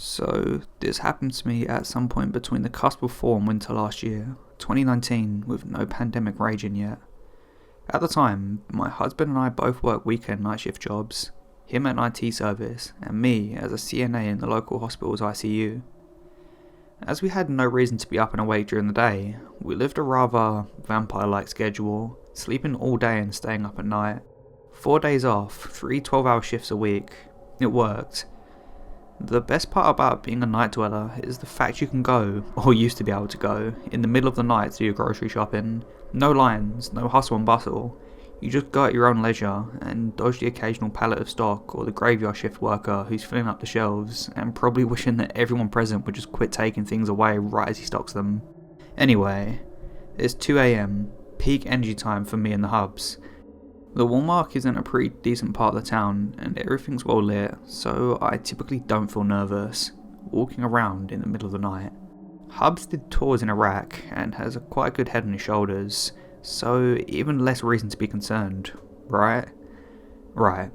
So this happened to me at some point between the cusp of fall and winter last year, 2019, with no pandemic raging yet. At the time, my husband and I both worked weekend night shift jobs, him at an IT service and me as a CNA in the local hospital's ICU. As we had no reason to be up and awake during the day, we lived a rather vampire-like schedule, sleeping all day and staying up at night. 4 days off, 3 12-hour shifts a week. It worked. The best part about being a night dweller is the fact you can go, or used to be able to go, in the middle of the night to do your grocery shopping. No lines, no hustle and bustle. You just go at your own leisure and dodge the occasional pallet of stock or the graveyard shift worker who's filling up the shelves and probably wishing that everyone present would just quit taking things away right as he stocks them. Anyway, it's 2 AM, peak energy time for me and the hubs. The Walmart is in a pretty decent part of the town and everything's well lit, so I typically don't feel nervous walking around in the middle of the night. Hubs did tours in Iraq and has quite a good head on his shoulders, so even less reason to be concerned, right? Right.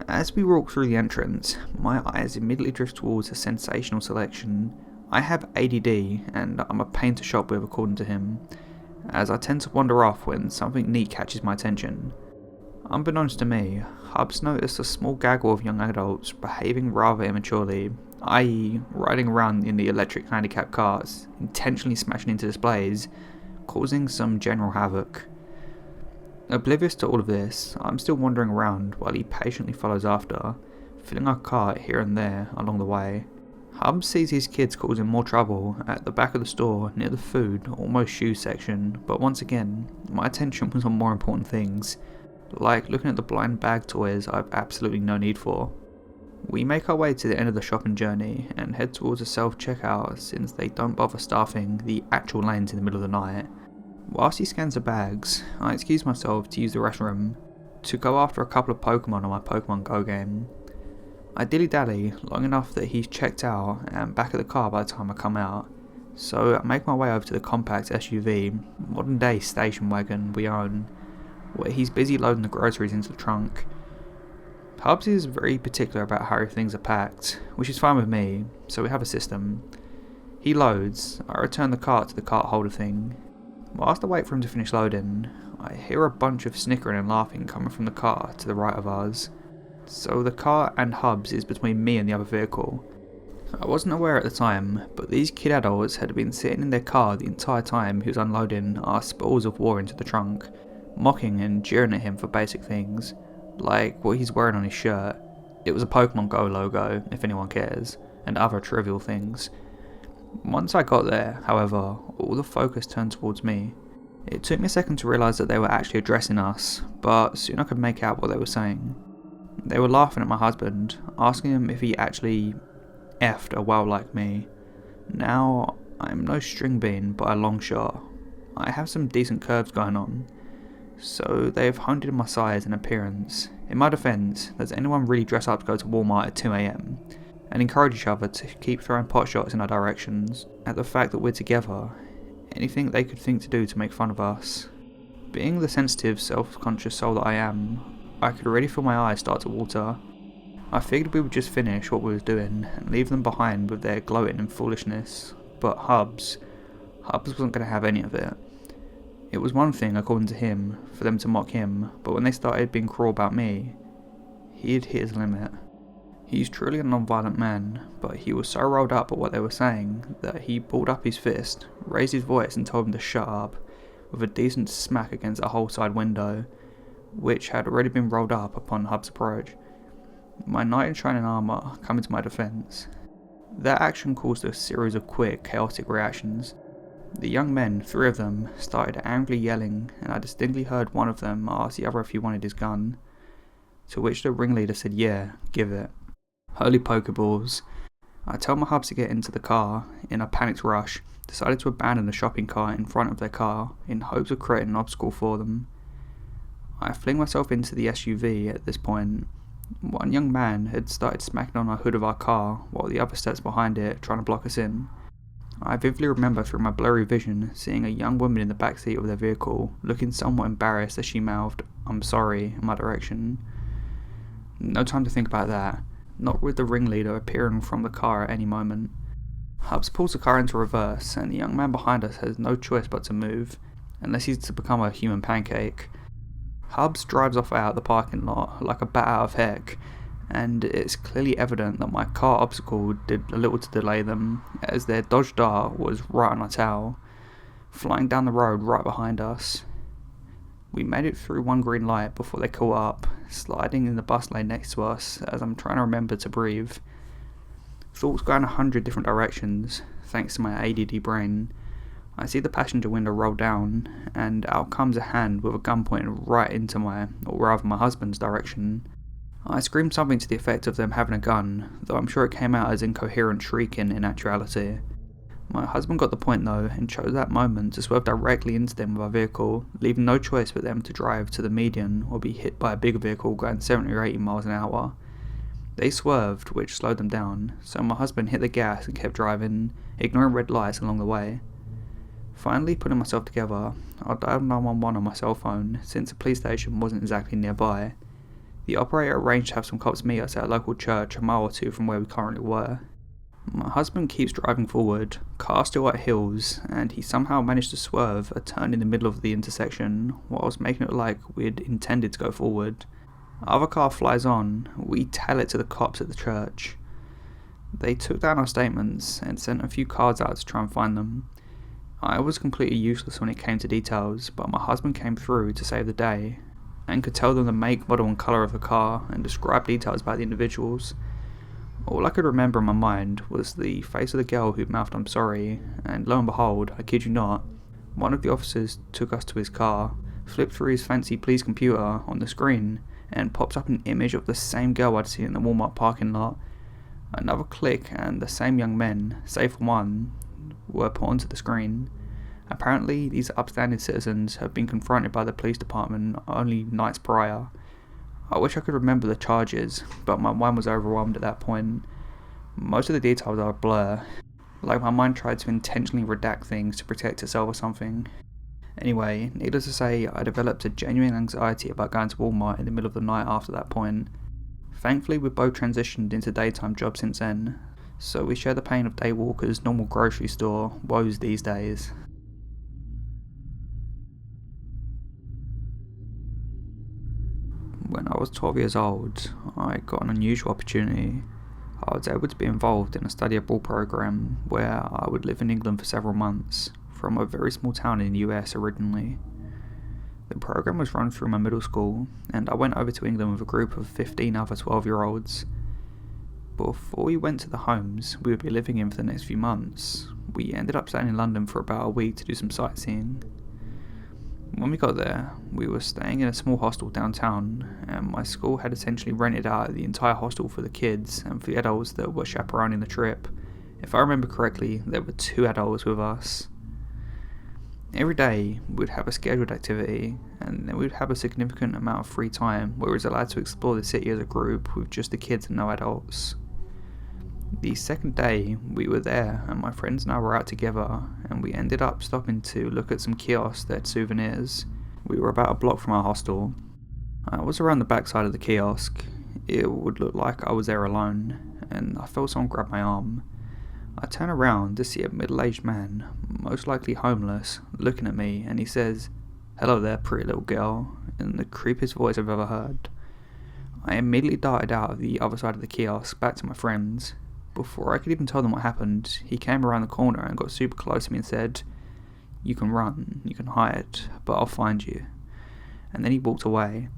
As we walk through the entrance, my eyes immediately drift towards a sensational selection. I have ADD and I'm a pain to shop with according to him, as I tend to wander off when something neat catches my attention. Unbeknownst to me, Hubs noticed a small gaggle of young adults behaving rather immaturely, i.e. riding around in the electric handicap cars, intentionally smashing into displays, causing some general havoc. Oblivious to all of this, I'm still wandering around while he patiently follows after, filling our cart here and there along the way. Hubs sees his kids causing more trouble at the back of the store near the food, almost shoes section, but once again, my attention was on more important things, like looking at the blind bag toys I've absolutely no need for. We make our way to the end of the shopping journey and head towards a self-checkout since they don't bother staffing the actual lanes in the middle of the night. Whilst he scans the bags, I excuse myself to use the restroom to go after a couple of Pokemon on my Pokemon Go game. I dilly-dally long enough that he's checked out and back at the car by the time I come out, so I make my way over to the compact SUV, modern day station wagon we own, where he's busy loading the groceries into the trunk. Hubs is very particular about how things are packed, which is fine with me, so we have a system. He loads, I return the cart to the cart holder thing. Whilst I wait for him to finish loading, I hear a bunch of snickering and laughing coming from the car to the right of ours. So the cart and Hubs is between me and the other vehicle. I wasn't aware at the time, but these kid adults had been sitting in their car the entire time he was unloading our spoils of war into the trunk, mocking and jeering at him for basic things, like what he's wearing on his shirt. It was a Pokemon Go logo, if anyone cares, and other trivial things. Once I got there, however, all the focus turned towards me. It took me a second to realise that they were actually addressing us, but soon I could make out what they were saying. They were laughing at my husband, asking him if he actually effed a well like me. Now, I'm no string bean by a long shot. I have some decent curves going on, so they have honed in my size and appearance. In my defence, does anyone really dress up to go to Walmart at 2 AM and encourage each other to keep throwing pot shots in our directions at the fact that we're together? Anything they could think to do to make fun of us. Being the sensitive, self-conscious soul that I am, I could already feel my eyes start to water. I figured we would just finish what we were doing and leave them behind with their gloating and foolishness, but Hubs wasn't going to have any of it. It was one thing, according to him, for them to mock him, but when they started being cruel about me, he'd hit his limit. He's truly a non-violent man, but he was so rolled up at what they were saying that he balled up his fist, raised his voice and told them to shut up, with a decent smack against a whole side window, which had already been rolled up upon Hub's approach. My knight in shining armour coming to my defence. That action caused a series of quick, chaotic reactions. The young men, 3 of them, started angrily yelling, and I distinctly heard one of them ask the other if he wanted his gun, to which the ringleader said yeah, give it. Holy pokeballs. I tell my Hubs to get into the car, in a panicked rush, decided to abandon the shopping cart in front of their car, in hopes of creating an obstacle for them. I fling myself into the SUV at this point. One young man had started smacking on the hood of our car, while the other steps behind it, trying to block us in. I vividly remember through my blurry vision seeing a young woman in the back seat of their vehicle, looking somewhat embarrassed as she mouthed, "I'm sorry," in my direction. No time to think about that. not with the ringleader appearing from the car at any moment. Hubs pulls the car into reverse, and the young man behind us has no choice but to move, unless he's to become a human pancake. Hubs drives off out of the parking lot like a bat out of heck, and it's clearly evident that my car obstacle did a little to delay them, as their Dodge Dart was right on our tail, flying down the road right behind us. We made it through one green light before they caught up, sliding in the bus lane next to us as I'm trying to remember to breathe. Thoughts go in 100 different directions, thanks to my ADD brain. I see the passenger window roll down, and out comes a hand with a gun pointed right into my husband's direction. I screamed something to the effect of them having a gun, though I'm sure it came out as incoherent shrieking in actuality. My husband got the point though, and chose that moment to swerve directly into them with our vehicle, leaving no choice but them to drive to the median or be hit by a bigger vehicle going 70 or 80 miles an hour. They swerved, which slowed them down, so my husband hit the gas and kept driving, ignoring red lights along the way. Finally putting myself together, I dialed 911 on my cell phone, since the police station wasn't exactly nearby. The operator arranged to have some cops meet us at a local church a mile or two from where we currently were. My husband keeps driving forward, car still at hills, and he somehow managed to swerve a turn in the middle of the intersection, whilst making it look like we'd intended to go forward. Other car flies on, we tail it to the cops at the church. They took down our statements and sent a few cards out to try and find them. I was completely useless when it came to details, but my husband came through to save the day, and could tell them the make, model and colour of the car, and describe details about the individuals. All I could remember in my mind was the face of the girl who mouthed "I'm sorry," and lo and behold, I kid you not, one of the officers took us to his car, flipped through his fancy police computer on the screen, and pops up an image of the same girl I'd seen in the Walmart parking lot. Another click and the same young men, save for one, were put onto the screen. Apparently, these upstanding citizens have been confronted by the police department only nights prior. I wish I could remember the charges, but my mind was overwhelmed at that point. Most of the details are a blur, like my mind tried to intentionally redact things to protect itself or something. Anyway, needless to say, I developed a genuine anxiety about going to Walmart in the middle of the night after that point. Thankfully, we've both transitioned into daytime jobs since then, so we share the pain of daywalkers' normal grocery store woes these days. When I was 12 years old, I got an unusual opportunity. I was able to be involved in a study abroad program where I would live in England for several months, from a very small town in the US originally. The program was run through my middle school, and I went over to England with a group of 15 other 12-year-olds. Before we went to the homes we would be living in for the next few months, we ended up staying in London for about a week to do some sightseeing. When we got there, we were staying in a small hostel downtown, and my school had essentially rented out the entire hostel for the kids and for the adults that were chaperoning the trip. If I remember correctly, there were 2 adults with us. Every day, we'd have a scheduled activity, and then we'd have a significant amount of free time where we was allowed to explore the city as a group with just the kids and no adults. The second day, we were there, and my friends and I were out together, and we ended up stopping to look at some kiosks that had souvenirs. We were about a block from our hostel. I was around the backside of the kiosk. It would look like I was there alone, and I felt someone grab my arm. I turn around to see a middle-aged man, most likely homeless, looking at me, and he says, "Hello there, pretty little girl," in the creepiest voice I've ever heard. I immediately darted out of the other side of the kiosk back to my friends. Before I could even tell them what happened, he came around the corner and got super close to me and said, "You can run, you can hide, but I'll find you." And then he walked away.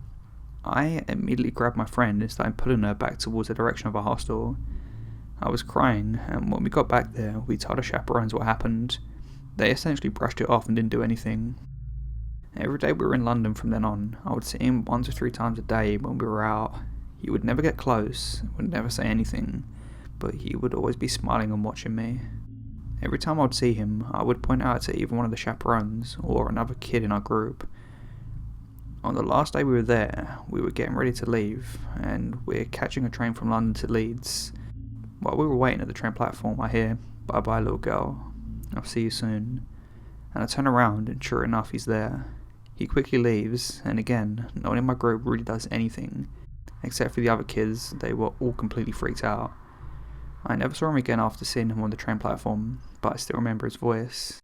I immediately grabbed my friend and started pulling her back towards the direction of our hostel. I was crying, and when we got back there, we told our chaperones what happened. They essentially brushed it off and didn't do anything. Every day we were in London from then on, I would see him 1 to 3 times a day when we were out. He would never get close, would never say anything, but he would always be smiling and watching me. Every time I would see him, I would point out to either one of the chaperones or another kid in our group. On the last day we were there, we were getting ready to leave, and we're catching a train from London to Leeds. While we were waiting at the train platform, I hear, "Bye-bye, little girl. I'll see you soon." And I turn around, and sure enough, he's there. He quickly leaves, and again, no one in my group really does anything, Except for the other kids, they were all completely freaked out. I never saw him again after seeing him on the train platform, but I still remember his voice.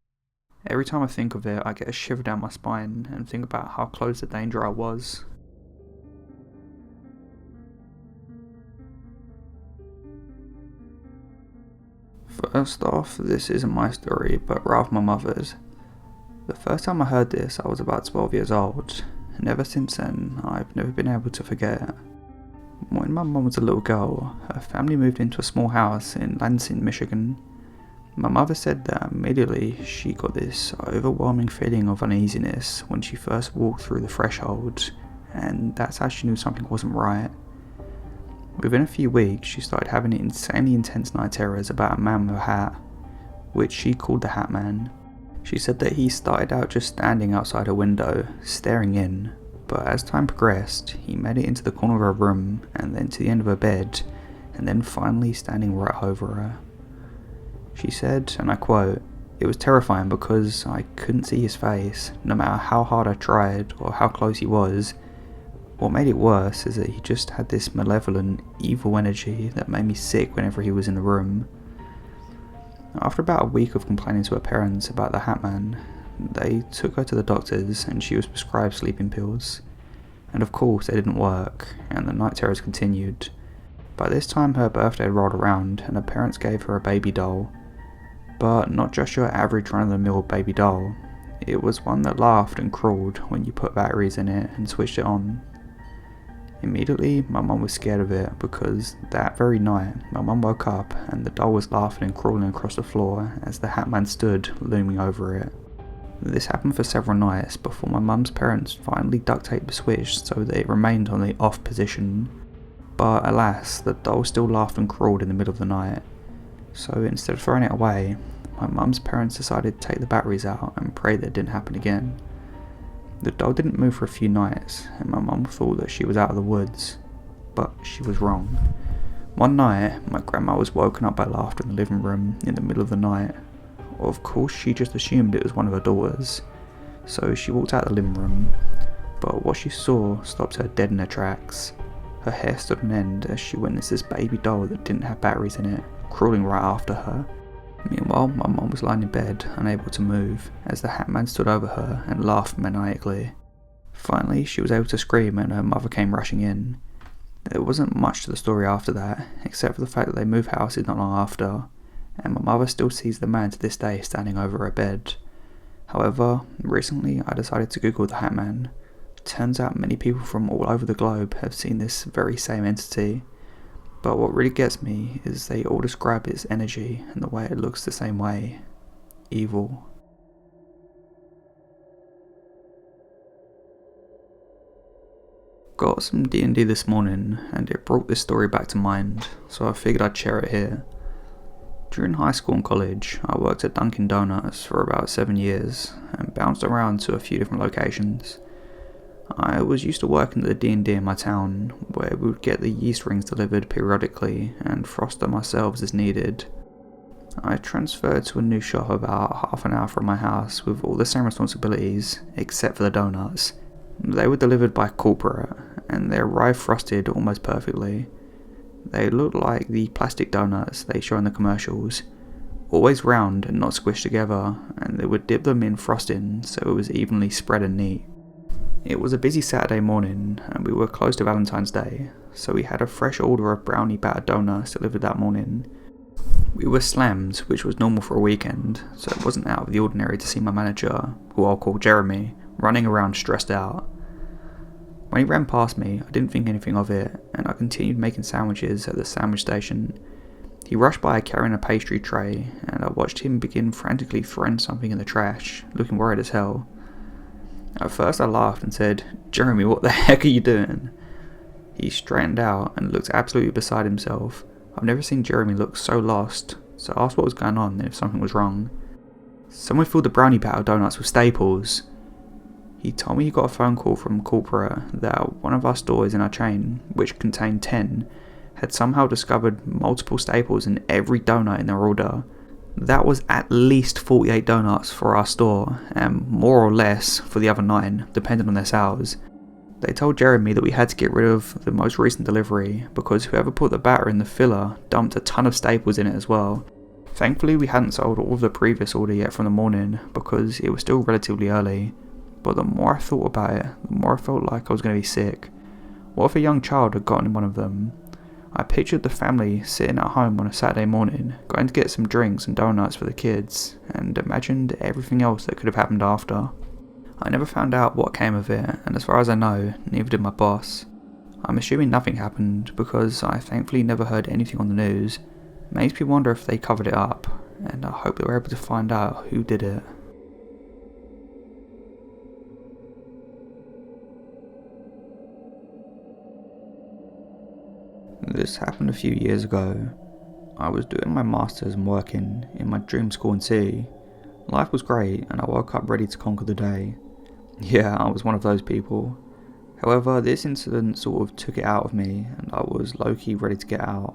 Every time I think of it, I get a shiver down my spine and think about how close to danger I was. First off, this isn't my story, but rather my mother's. The first time I heard this, I was about 12 years old, and ever since then, I've never been able to forget. When my mum was a little girl, her family moved into a small house in Lansing, Michigan. My mother said that immediately she got this overwhelming feeling of uneasiness when she first walked through the threshold, and that's how she knew something wasn't right. Within a few weeks, she started having insanely intense night terrors about a man with a hat, which she called the Hat Man. She said that he started out just standing outside her window, staring in, but as time progressed, he made it into the corner of her room, and then to the end of her bed, and then finally standing right over her. She said, and I quote, "It was terrifying because I couldn't see his face, no matter how hard I tried or how close he was. What made it worse is that he just had this malevolent, evil energy that made me sick whenever he was in the room." After about a week of complaining to her parents about the Hat Man, they took her to the doctors and she was prescribed sleeping pills. And of course they didn't work, and the night terrors continued. By this time her birthday rolled around and her parents gave her a baby doll. But not just your average run-of-the-mill baby doll. It was one that laughed and crawled when you put batteries in it and switched it on. Immediately, my mum was scared of it because that very night, my mum woke up and the doll was laughing and crawling across the floor as the Hat Man stood looming over it. This happened for several nights before my mum's parents finally duct taped the switch so that it remained on the off position. But alas, the doll still laughed and crawled in the middle of the night. So instead of throwing it away, my mum's parents decided to take the batteries out and pray that it didn't happen again. The doll didn't move for a few nights, and my mum thought that she was out of the woods, but she was wrong. One night, my grandma was woken up by laughter in the living room in the middle of the night. Of course, she just assumed it was one of her daughters, so she walked out of the living room, but what she saw stopped her dead in her tracks. Her hair stood on end as she witnessed this baby doll that didn't have batteries in it, crawling right after her. Meanwhile, my mum was lying in bed, unable to move, as the Hat Man stood over her and laughed maniacally. Finally, she was able to scream and her mother came rushing in. There wasn't much to the story after that, except for the fact that they moved houses not long after, and my mother still sees the man to this day standing over her bed. However, recently I decided to Google the Hat Man. Turns out many people from all over the globe have seen this very same entity. But what really gets me is they all describe its energy and the way it looks the same way. Evil. Got some D&D this morning and it brought this story back to mind, so I figured I'd share it here. During high school and college, I worked at Dunkin' Donuts for about 7 years and bounced around to a few different locations. I was used to working at the D&D in my town, where we would get the yeast rings delivered periodically and frost them ourselves as needed. I transferred to a new shop about half an hour from my house with all the same responsibilities, except for the donuts. They were delivered by corporate, and they arrived frosted almost perfectly. They looked like the plastic donuts they show in the commercials, always round and not squished together, and they would dip them in frosting so it was evenly spread and neat. It was a busy Saturday morning and we were close to Valentine's Day, so we had a fresh order of brownie battered donuts delivered that morning. We were slammed, which was normal for a weekend, so it wasn't out of the ordinary to see my manager, who I'll call Jeremy, running around stressed out. When he ran past me, I didn't think anything of it, and I continued making sandwiches at the sandwich station. He rushed by carrying a pastry tray, and I watched him begin frantically throwing something in the trash, looking worried as hell. At first I laughed and said, "Jeremy, what the heck are you doing?" He straightened out and looked absolutely beside himself. I've never seen Jeremy look so lost, so I asked what was going on and if something was wrong. "Someone filled the brownie batter donuts with staples." He told me he got a phone call from corporate that one of our stores in our chain, which contained 10, had somehow discovered multiple staples in every donut in their order. That was at least 48 donuts for our store, and more or less for the other 9, depending on their sales. They told Jeremy that we had to get rid of the most recent delivery because whoever put the batter in the filler dumped a ton of staples in it as well. Thankfully we hadn't sold all of the previous order yet from the morning because it was still relatively early, but the more I thought about it, the more I felt like I was going to be sick. What if a young child had gotten in one of them? I pictured the family sitting at home on a Saturday morning, going to get some drinks and donuts for the kids, and imagined everything else that could have happened after. I never found out what came of it, and as far as I know, neither did my boss. I'm assuming nothing happened because I thankfully never heard anything on the news. It makes me wonder if they covered it up, and I hope they were able to find out who did it. This happened a few years ago. I was doing my masters and working in my dream school in C. Life was great and I woke up ready to conquer the day. Yeah, I was one of those people. However, this incident sort of took it out of me and I was low-key ready to get out.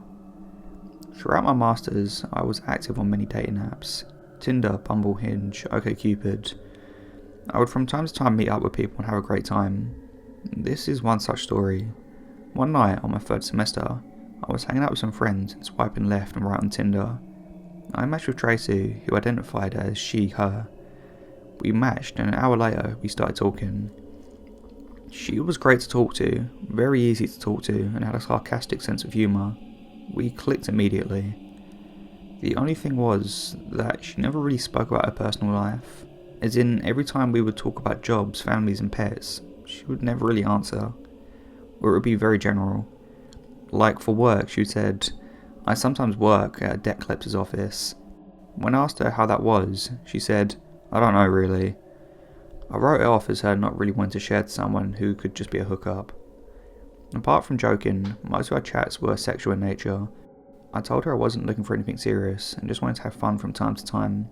Throughout my masters, I was active on many dating apps. Tinder, Bumble, Hinge, OkCupid. I would from time to time meet up with people and have a great time. This is one such story. One night on my third semester, I was hanging out with some friends and swiping left and right on Tinder. I matched with Tracy, who identified as she, her. We matched and an hour later we started talking. She was great to talk to, very easy to talk to, and had a sarcastic sense of humour. We clicked immediately. The only thing was that she never really spoke about her personal life. As in, every time we would talk about jobs, families and pets, she would never really answer. Or it would be very general. Like for work, she said, "I sometimes work at a debt collector's office." When I asked her how that was, she said, "I don't know really." I wrote it off as her not really wanting to share to someone who could just be a hookup. Apart from joking, most of our chats were sexual in nature. I told her I wasn't looking for anything serious and just wanted to have fun from time to time.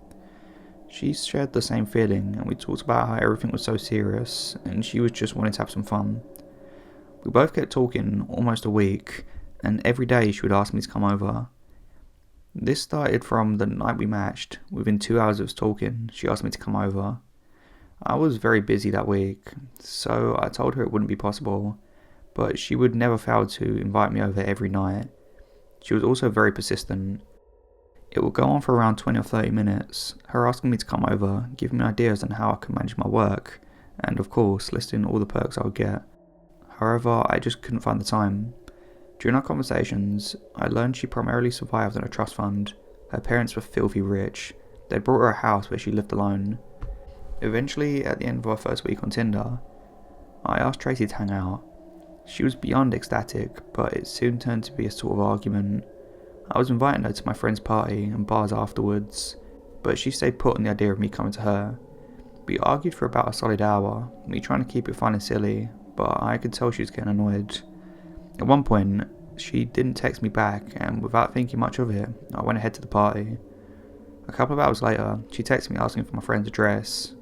She shared the same feeling and we talked about how everything was so serious and she was just wanting to have some fun. We both kept talking almost a week, and every day she would ask me to come over. This started from the night we matched. Within 2 hours of us talking, she asked me to come over. I was very busy that week, so I told her it wouldn't be possible, but she would never fail to invite me over every night. She was also very persistent. It would go on for around 20 or 30 minutes, her asking me to come over, giving me ideas on how I could manage my work, and of course listing all the perks I would get. However, I just couldn't find the time. During our conversations, I learned she primarily survived on a trust fund. Her parents were filthy rich. They'd brought her a house where she lived alone. Eventually, at the end of our first week on Tinder, I asked Tracy to hang out. She was beyond ecstatic, but it soon turned to be a sort of argument. I was inviting her to my friend's party and bars afterwards, but she stayed put on the idea of me coming to her. We argued for about a solid hour, me trying to keep it fun and silly, but I could tell she was getting annoyed. At one point, she didn't text me back, and without thinking much of it, I went ahead to the party. A couple of hours later, she texted me asking for my friend's address.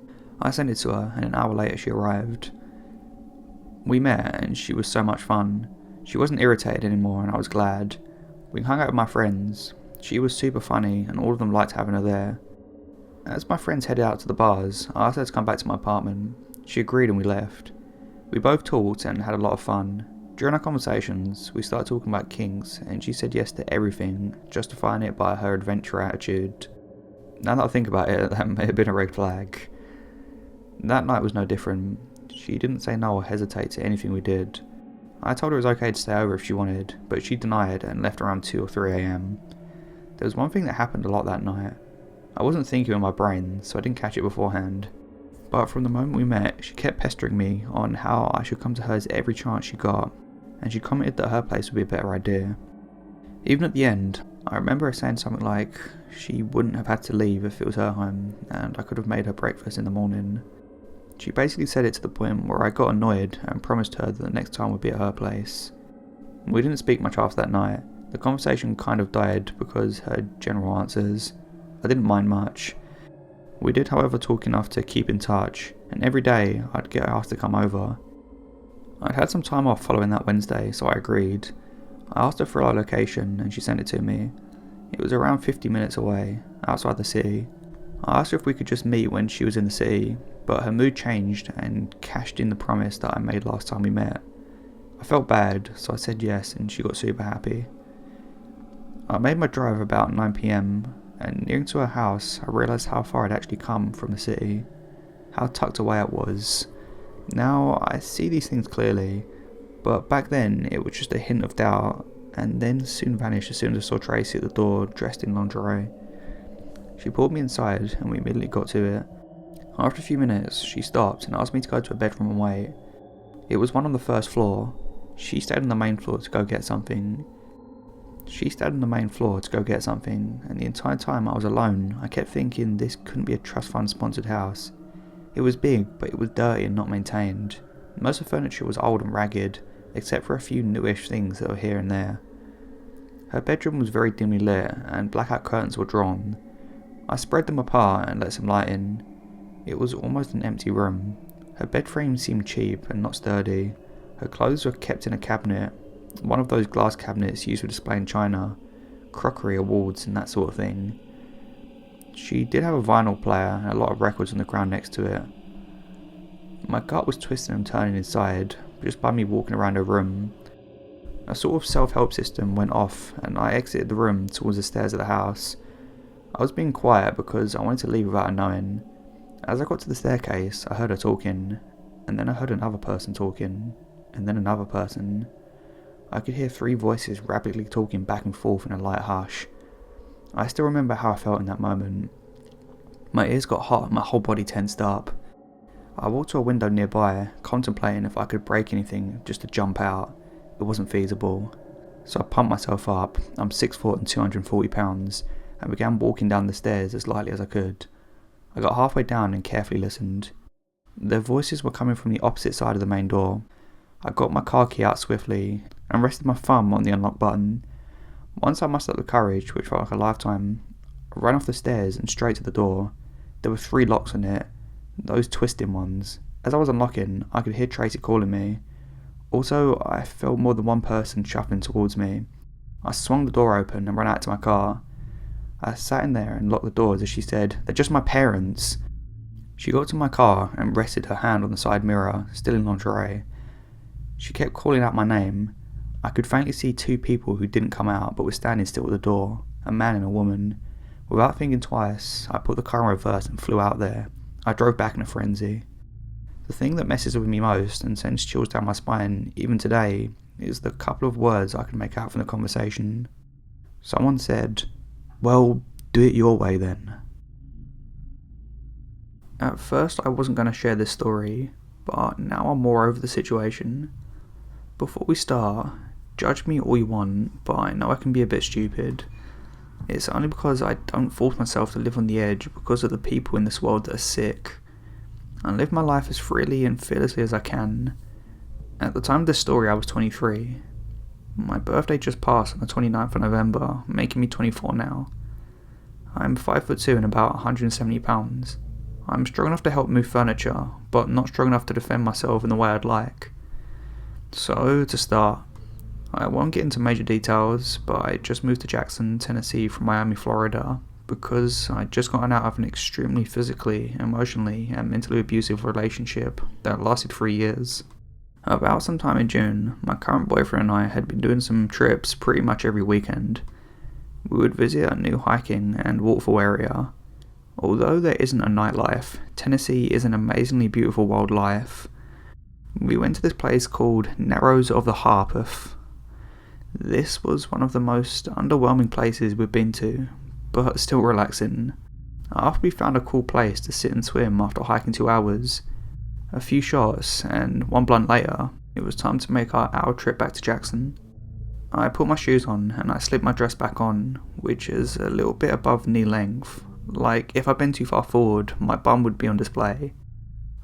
I sent it to her, and an hour later she arrived. We met, and she was so much fun. She wasn't irritated anymore, and I was glad. We hung out with my friends. She was super funny, and all of them liked having her there. As my friends headed out to the bars, I asked her to come back to my apartment. She agreed and we left. We both talked and had a lot of fun. During our conversations, we started talking about kinks, and she said yes to everything, justifying it by her adventure attitude. Now that I think about it, that may have been a red flag. That night was no different. She didn't say no or hesitate to anything we did. I told her it was okay to stay over if she wanted, but she denied and left around 2 or 3 AM. There was one thing that happened a lot that night. I wasn't thinking with my brain, so I didn't catch it beforehand. But from the moment we met, she kept pestering me on how I should come to hers every chance she got, and she commented that her place would be a better idea. Even at the end, I remember her saying something like she wouldn't have had to leave if it was her home, and I could have made her breakfast in the morning. She basically said it to the point where I got annoyed and promised her that the next time would be at her place. We didn't speak much after that night. The conversation kind of died because her general answers. I didn't mind much. We did however talk enough to keep in touch, and every day I'd get asked to come over. I'd had some time off following that Wednesday, so I agreed. I asked her for our location and she sent it to me. It was around 50 minutes away, outside the city. I asked her if we could just meet when she was in the city, but her mood changed and cashed in the promise that I made last time we met. I felt bad, so I said yes, and she got super happy. I made my drive about 9 PM, and nearing to her house, I realised how far I'd actually come from the city, how tucked away it was. Now, I see these things clearly, but back then it was just a hint of doubt, and then soon vanished as soon as I saw Tracy at the door, dressed in lingerie. She pulled me inside, and we immediately got to it. After a few minutes, she stopped and asked me to go to her bedroom and wait. It was one on the first floor. She stayed on the main floor to go get something. And the entire time I was alone, I kept thinking this couldn't be a trust fund sponsored house. It was big, but it was dirty and not maintained. Most of the furniture was old and ragged, except for a few newish things that were here and there. Her bedroom was very dimly lit, and blackout curtains were drawn. I spread them apart and let some light in. It was almost an empty room. Her bed frame seemed cheap and not sturdy. Her clothes were kept in a cabinet, one of those glass cabinets used for displaying china, crockery, awards and that sort of thing. She did have a vinyl player and a lot of records on the ground next to it. My gut was twisting and turning inside, just by me walking around her room. A sort of self-help system went off and I exited the room towards the stairs of the house. I was being quiet because I wanted to leave without her knowing. As I got to the staircase, I heard her talking, and then I heard another person talking, and then another person. I could hear 3 voices rapidly talking back and forth in a light hush. I still remember how I felt in that moment. My ears got hot and my whole body tensed up. I walked to a window nearby, contemplating if I could break anything just to jump out. It wasn't feasible. So I pumped myself up, I'm 6 foot and 240 pounds, and began walking down the stairs as lightly as I could. I got halfway down and carefully listened. Their voices were coming from the opposite side of the main door. I got my car key out swiftly and rested my thumb on the unlock button. Once I mustered up the courage, which felt like a lifetime, I ran off the stairs and straight to the door. There were 3 locks on it, those twisting ones. As I was unlocking, I could hear Tracy calling me. Also, I felt more than one person shuffling towards me. I swung the door open and ran out to my car. I sat in there and locked the doors as she said, "They're just my parents." She got to my car and rested her hand on the side mirror, still in lingerie. She kept calling out my name. I could faintly see 2 people who didn't come out but were standing still at the door, a man and a woman. Without thinking twice, I put the car in reverse and flew out there. I drove back in a frenzy. The thing that messes with me most and sends chills down my spine, even today, is the couple of words I could make out from the conversation. Someone said, "Well, do it your way then." At first I wasn't going to share this story, but now I'm more over the situation. Before we start, judge me all you want, but I know I can be a bit stupid. It's only because I don't force myself to live on the edge because of the people in this world that are sick. I live my life as freely and fearlessly as I can. At the time of this story I was 23. My birthday just passed on the 29th of November, making me 24 now. I'm 5'2" and about 170 pounds. I'm strong enough to help move furniture, but not strong enough to defend myself in the way I'd like. So, to start, I won't get into major details, but I just moved to Jackson, Tennessee from Miami, Florida, because I'd just gotten out of an extremely physically, emotionally, and mentally abusive relationship that lasted 3 years. About sometime in June, my current boyfriend and I had been doing some trips pretty much every weekend. We would visit a new hiking and waterfall area. Although there isn't a nightlife, Tennessee is an amazingly beautiful wildlife. We went to this place called Narrows of the Harpeth. This was one of the most underwhelming places we've been to, but still relaxing. After we found a cool place to sit and swim after hiking 2 hours, a few shots, and 1 blunt later, it was time to make our hour trip back to Jackson. I put my shoes on and I slipped my dress back on, which is a little bit above knee length. Like, if I bent too far forward, my bum would be on display.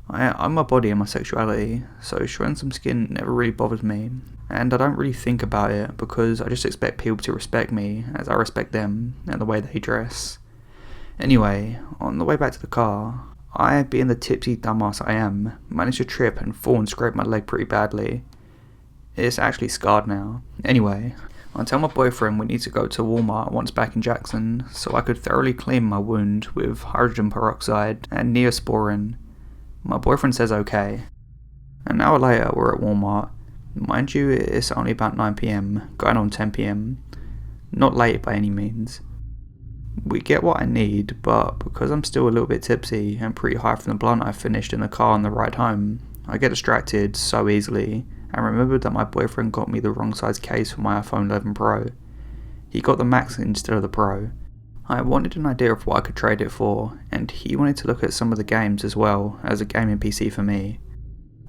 I own my body and my sexuality, so showing some skin never really bothers me, and I don't really think about it because I just expect people to respect me as I respect them and the way they dress. Anyway, on the way back to the car, I, being the tipsy dumbass I am, managed to trip and fall and scrape my leg pretty badly. It's actually scarred now. Anyway, I tell my boyfriend we need to go to Walmart once back in Jackson so I could thoroughly clean my wound with hydrogen peroxide and neosporin. My boyfriend says okay. An hour later, we're at Walmart. Mind you, it's only about 9 PM, going on 10 PM. Not late by any means. We get what I need, but because I'm still a little bit tipsy and pretty high from the blunt I finished in the car on the ride home, I get distracted so easily and remembered that my boyfriend got me the wrong size case for my iPhone 11 Pro. He got the Max instead of the Pro. I wanted an idea of what I could trade it for, and he wanted to look at some of the games as well as a gaming PC for me.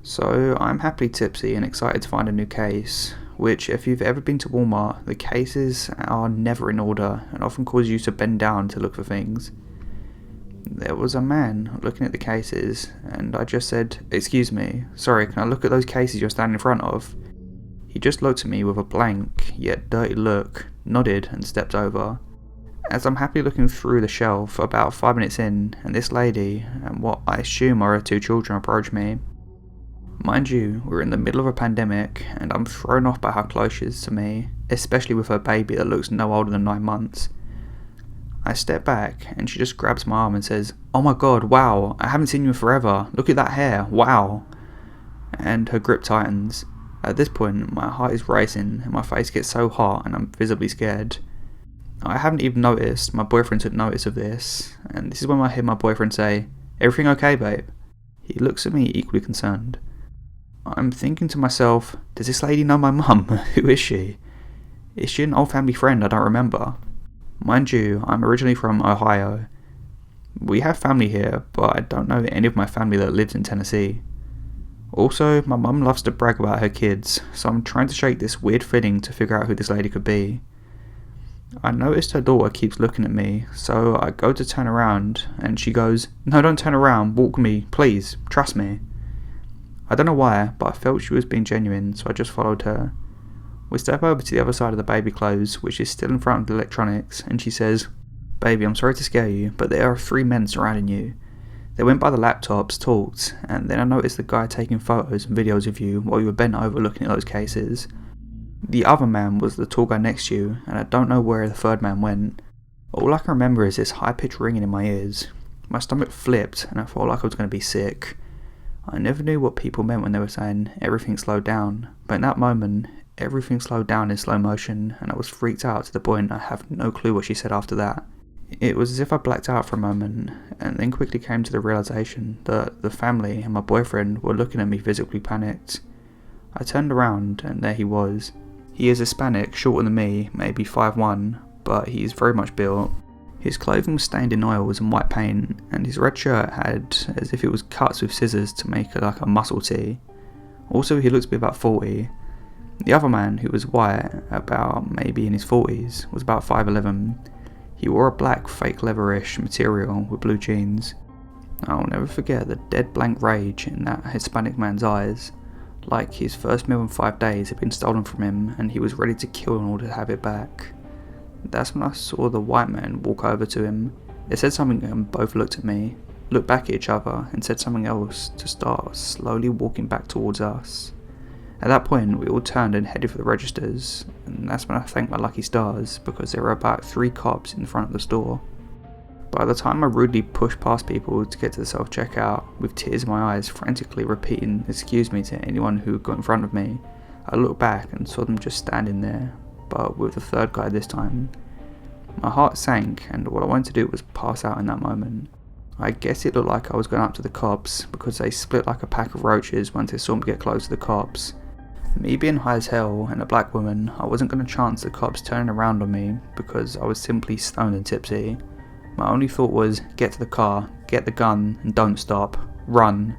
So I'm happily tipsy and excited to find a new case, which if you've ever been to Walmart, the cases are never in order and often cause you to bend down to look for things. There was a man looking at the cases, and I just said, "Excuse me, sorry, can I look at those cases you're standing in front of?" He just looked at me with a blank, yet dirty look, nodded and stepped over. As I'm happily looking through the shelf, about 5 minutes in, and this lady, and what I assume are her 2 children, approach me. Mind you, we're in the middle of a pandemic, and I'm thrown off by how close she is to me, especially with her baby that looks no older than 9 months. I step back, and she just grabs my arm and says, "Oh my god, wow, I haven't seen you in forever, look at that hair, wow." And her grip tightens. At this point, my heart is racing, and my face gets so hot, and I'm visibly scared. I haven't even noticed my boyfriend took notice of this, and this is when I hear my boyfriend say, "Everything okay, babe?" He looks at me equally concerned. I'm thinking to myself, does this lady know my mum? Who is she? Is she an old family friend I don't remember? Mind you, I'm originally from Ohio. We have family here, but I don't know any of my family that lives in Tennessee. Also, my mum loves to brag about her kids, so I'm trying to shake this weird feeling to figure out who this lady could be. I noticed her daughter keeps looking at me, so I go to turn around, and she goes, "No, don't turn around, walk with me, please, trust me." I don't know why, but I felt she was being genuine, so I just followed her. We step over to the other side of the baby clothes, which is still in front of the electronics, and she says, "Baby, I'm sorry to scare you, but there are 3 men surrounding you. They went by the laptops, talked, and then I noticed the guy taking photos and videos of you while you were bent over looking at those cases. The other man was the tall guy next to you, and I don't know where the third man went. All I can remember is this high-pitched ringing in my ears. My stomach flipped, and I felt like I was going to be sick. I never knew what people meant when they were saying, 'Everything slowed down,' but in that moment, everything slowed down in slow motion, and I was freaked out to the point I have no clue what she said after that. It was as if I blacked out for a moment, and then quickly came to the realization that the family and my boyfriend were looking at me visibly panicked. I turned around, and there he was. He is Hispanic, shorter than me, maybe 5'1", but he is very much built. His clothing was stained in oils and white paint, and his red shirt had as if it was cut with scissors to make it like a muscle tee. Also, he looked to be about 40. The other man, who was white, about maybe in his 40s, was about 5'11". He wore a black fake leatherish material with blue jeans. I'll never forget the dead blank rage in that Hispanic man's eyes, like his first meal in 5 days had been stolen from him and he was ready to kill in order to have it back. That's when I saw the white man walk over to him. They said something and both looked at me, looked back at each other and said something else to start slowly walking back towards us. At that point we all turned and headed for the registers, and that's when I thanked my lucky stars because there were about 3 cops in front of the store. By the time I rudely pushed past people to get to the self-checkout, with tears in my eyes frantically repeating "excuse me" to anyone who got in front of me, I looked back and saw them just standing there, but with the third guy this time. My heart sank, and what I wanted to do was pass out in that moment. I guess it looked like I was going up to the cops, because they split like a pack of roaches once they saw me get close to the cops. Me being high as hell and a black woman, I wasn't going to chance the cops turning around on me, because I was simply stoned and tipsy. My only thought was, get to the car, get the gun, and don't stop. Run.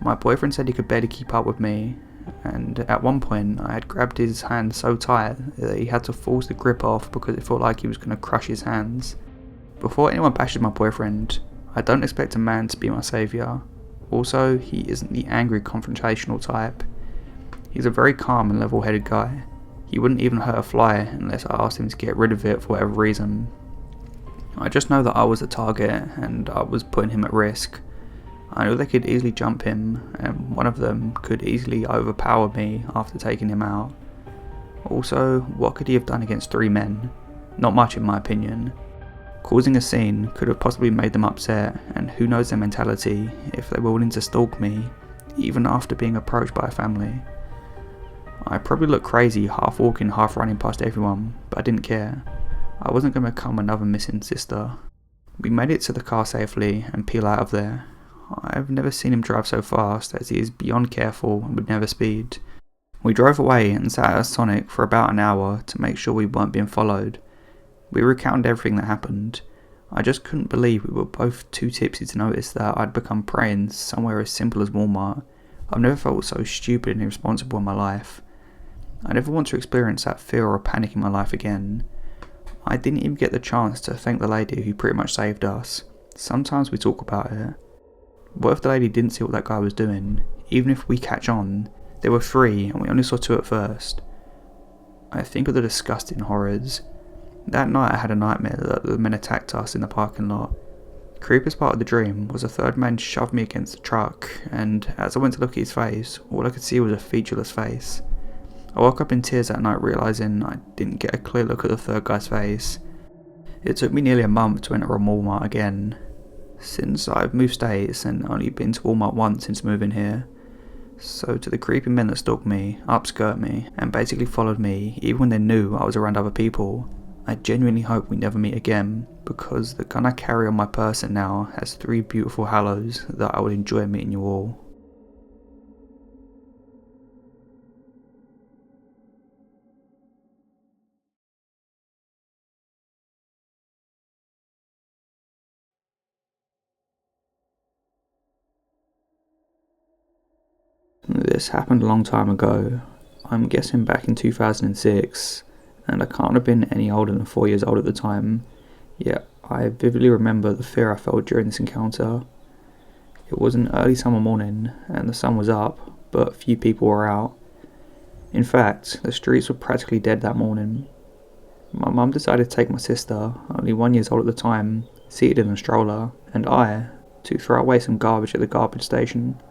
My boyfriend said he could barely keep up with me, and at one point I had grabbed his hand so tight that he had to force the grip off because it felt like he was going to crush his hands. Before anyone bashes my boyfriend, I don't expect a man to be my saviour. Also, he isn't the angry confrontational type. He's a very calm and level-headed guy. He wouldn't even hurt a fly unless I asked him to get rid of it for whatever reason. I just know that I was the target and I was putting him at risk. I knew they could easily jump him, and one of them could easily overpower me after taking him out. Also, what could he have done against 3 men? Not much in my opinion. Causing a scene could have possibly made them upset, and who knows their mentality if they were willing to stalk me, even after being approached by a family. I probably looked crazy, half walking, half running past everyone, but I didn't care. I wasn't going to become another missing sister. We made it to the car safely and peel out of there. I've never seen him drive so fast, as he is beyond careful and would never speed. We drove away and sat at a Sonic for about an hour to make sure we weren't being followed. We recounted everything that happened. I just couldn't believe we were both too tipsy to notice that I'd become prey in somewhere as simple as Walmart. I've never felt so stupid and irresponsible in my life. I never want to experience that fear or panic in my life again. I didn't even get the chance to thank the lady who pretty much saved us. Sometimes we talk about it. What if the lady didn't see what that guy was doing? Even if we catch on, there were 3 and we only saw 2 at first. I think of the disgusting horrors. That night I had a nightmare that the men attacked us in the parking lot. The creepiest part of the dream was a third man shoved me against the truck, and as I went to look at his face, all I could see was a featureless face. I woke up in tears that night, realising I didn't get a clear look at the third guy's face. It took me nearly a month to enter a Walmart again, since I've moved states and only been to Walmart once since moving here. So to the creepy men that stalked me, upskirt me, and basically followed me even when they knew I was around other people, I genuinely hope we never meet again, because the gun I carry on my person now has 3 beautiful hallows that I would enjoy meeting you all. This happened a long time ago. I'm guessing back in 2006, and I can't have been any older than 4 years old at the time, yet I vividly remember the fear I felt during this encounter. It was an early summer morning, and the sun was up, but few people were out. In fact, the streets were practically dead that morning. My mum decided to take my sister, only 1 year old at the time, seated in a stroller, and I, to throw away some garbage at the garbage station.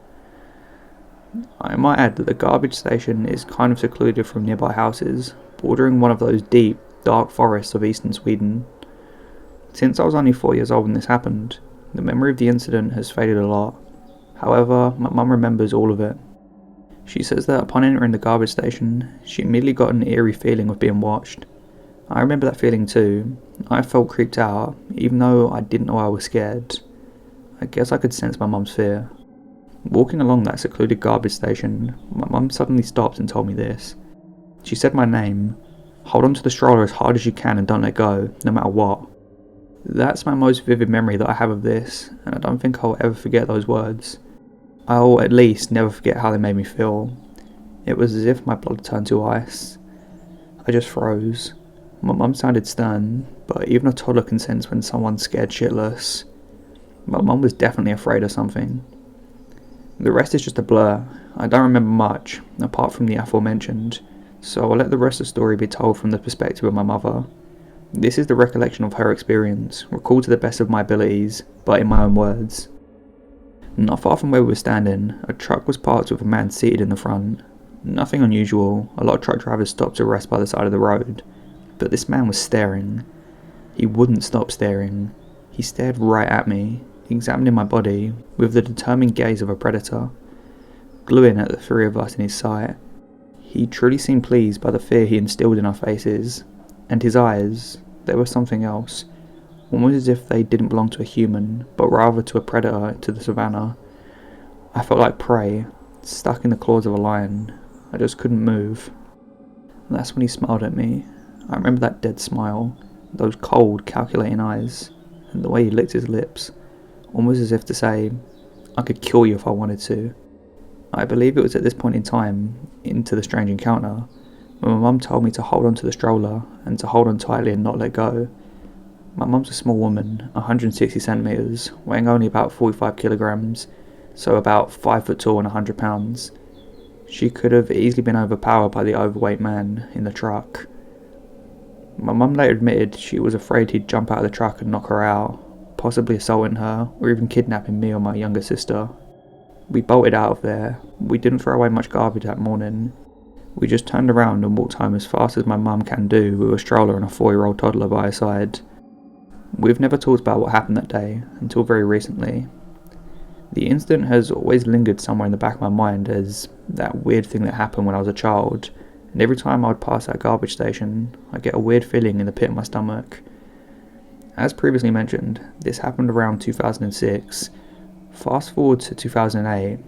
I might add that the garbage station is kind of secluded from nearby houses, bordering one of those deep, dark forests of eastern Sweden. Since I was only 4 years old when this happened, the memory of the incident has faded a lot. However, my mum remembers all of it. She says that upon entering the garbage station, she immediately got an eerie feeling of being watched. I remember that feeling too. I felt creeped out, even though I didn't know I was scared. I guess I could sense my mum's fear. Walking along that secluded garbage station, my mum suddenly stopped and told me this. She said my name. Hold on to the stroller as hard as you can and don't let go, no matter what. That's my most vivid memory that I have of this, and I don't think I'll ever forget those words. I'll at least never forget how they made me feel. It was as if my blood turned to ice. I just froze. My mum sounded stern, but even a toddler can sense when someone's scared shitless. My mum was definitely afraid of something. The rest is just a blur. I don't remember much, apart from the aforementioned, so I'll let the rest of the story be told from the perspective of my mother. This is the recollection of her experience, recalled to the best of my abilities, but in my own words. Not far from where we were standing, a truck was parked with a man seated in the front. Nothing unusual, a lot of truck drivers stopped to rest by the side of the road, but this man was staring. He wouldn't stop staring. He stared right at me, examining my body with the determined gaze of a predator, gluing at the 3 of us in his sight. He truly seemed pleased by the fear he instilled in our faces, and his eyes, they were something else, almost as if they didn't belong to a human, but rather to a predator to the savannah. I felt like prey, stuck in the claws of a lion. I just couldn't move. That's when he smiled at me. I remember that dead smile, those cold, calculating eyes, and the way he licked his lips, almost as if to say, I could kill you if I wanted to. I believe it was at this point in time, into the strange encounter, when my mum told me to hold on to the stroller, and to hold on tightly and not let go. My mum's a small woman, 160 centimetres, weighing only about 45 kilograms, so about 5 foot tall and 100 pounds. She could have easily been overpowered by the overweight man in the truck. My mum later admitted she was afraid he'd jump out of the truck and knock her out, possibly assaulting her, or even kidnapping me or my younger sister. We bolted out of there. We didn't throw away much garbage that morning. We just turned around and walked home as fast as my mum can do with a stroller and a 4-year-old toddler by her side. We've never talked about what happened that day until very recently. The incident has always lingered somewhere in the back of my mind as that weird thing that happened when I was a child, and every time I would pass that garbage station, I get a weird feeling in the pit of my stomach. As previously mentioned, this happened around 2006. Fast forward to 2008,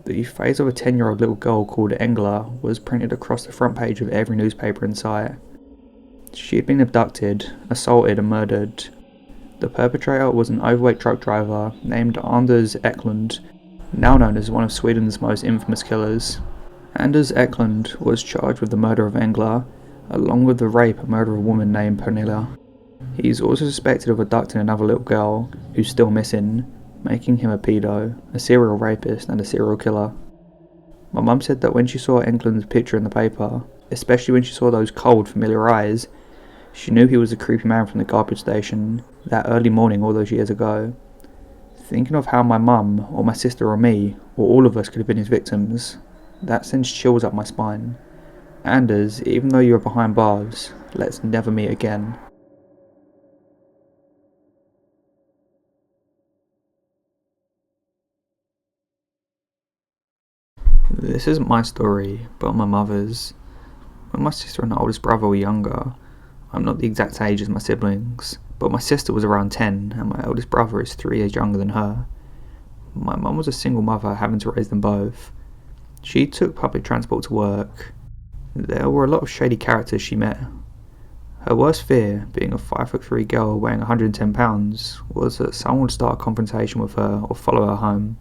the face of a 10-year-old little girl called Engla was printed across the front page of every newspaper in sight. She had been abducted, assaulted and murdered. The perpetrator was an overweight truck driver named Anders Eklund, now known as one of Sweden's most infamous killers. Anders Eklund was charged with the murder of Engla, along with the rape and murder of a woman named Pernilla. He is also suspected of abducting another little girl, who's still missing, making him a pedo, a serial rapist and a serial killer. My mum said that when she saw Eklund's picture in the paper, especially when she saw those cold, familiar eyes, she knew he was the creepy man from the garbage station that early morning all those years ago. Thinking of how my mum, or my sister or me, or all of us could have been his victims, that sends chills up my spine. Anders, even though you are behind bars, let's never meet again. This isn't my story, but my mother's. When my sister and my oldest brother were younger, I'm not the exact age as my siblings, but my sister was around 10 and my eldest brother is 3 years younger than her. My mum was a single mother having to raise them both. She took public transport to work. There were a lot of shady characters she met. Her worst fear, being a 5'3" girl weighing 110 pounds, was that someone would start a confrontation with her or follow her home.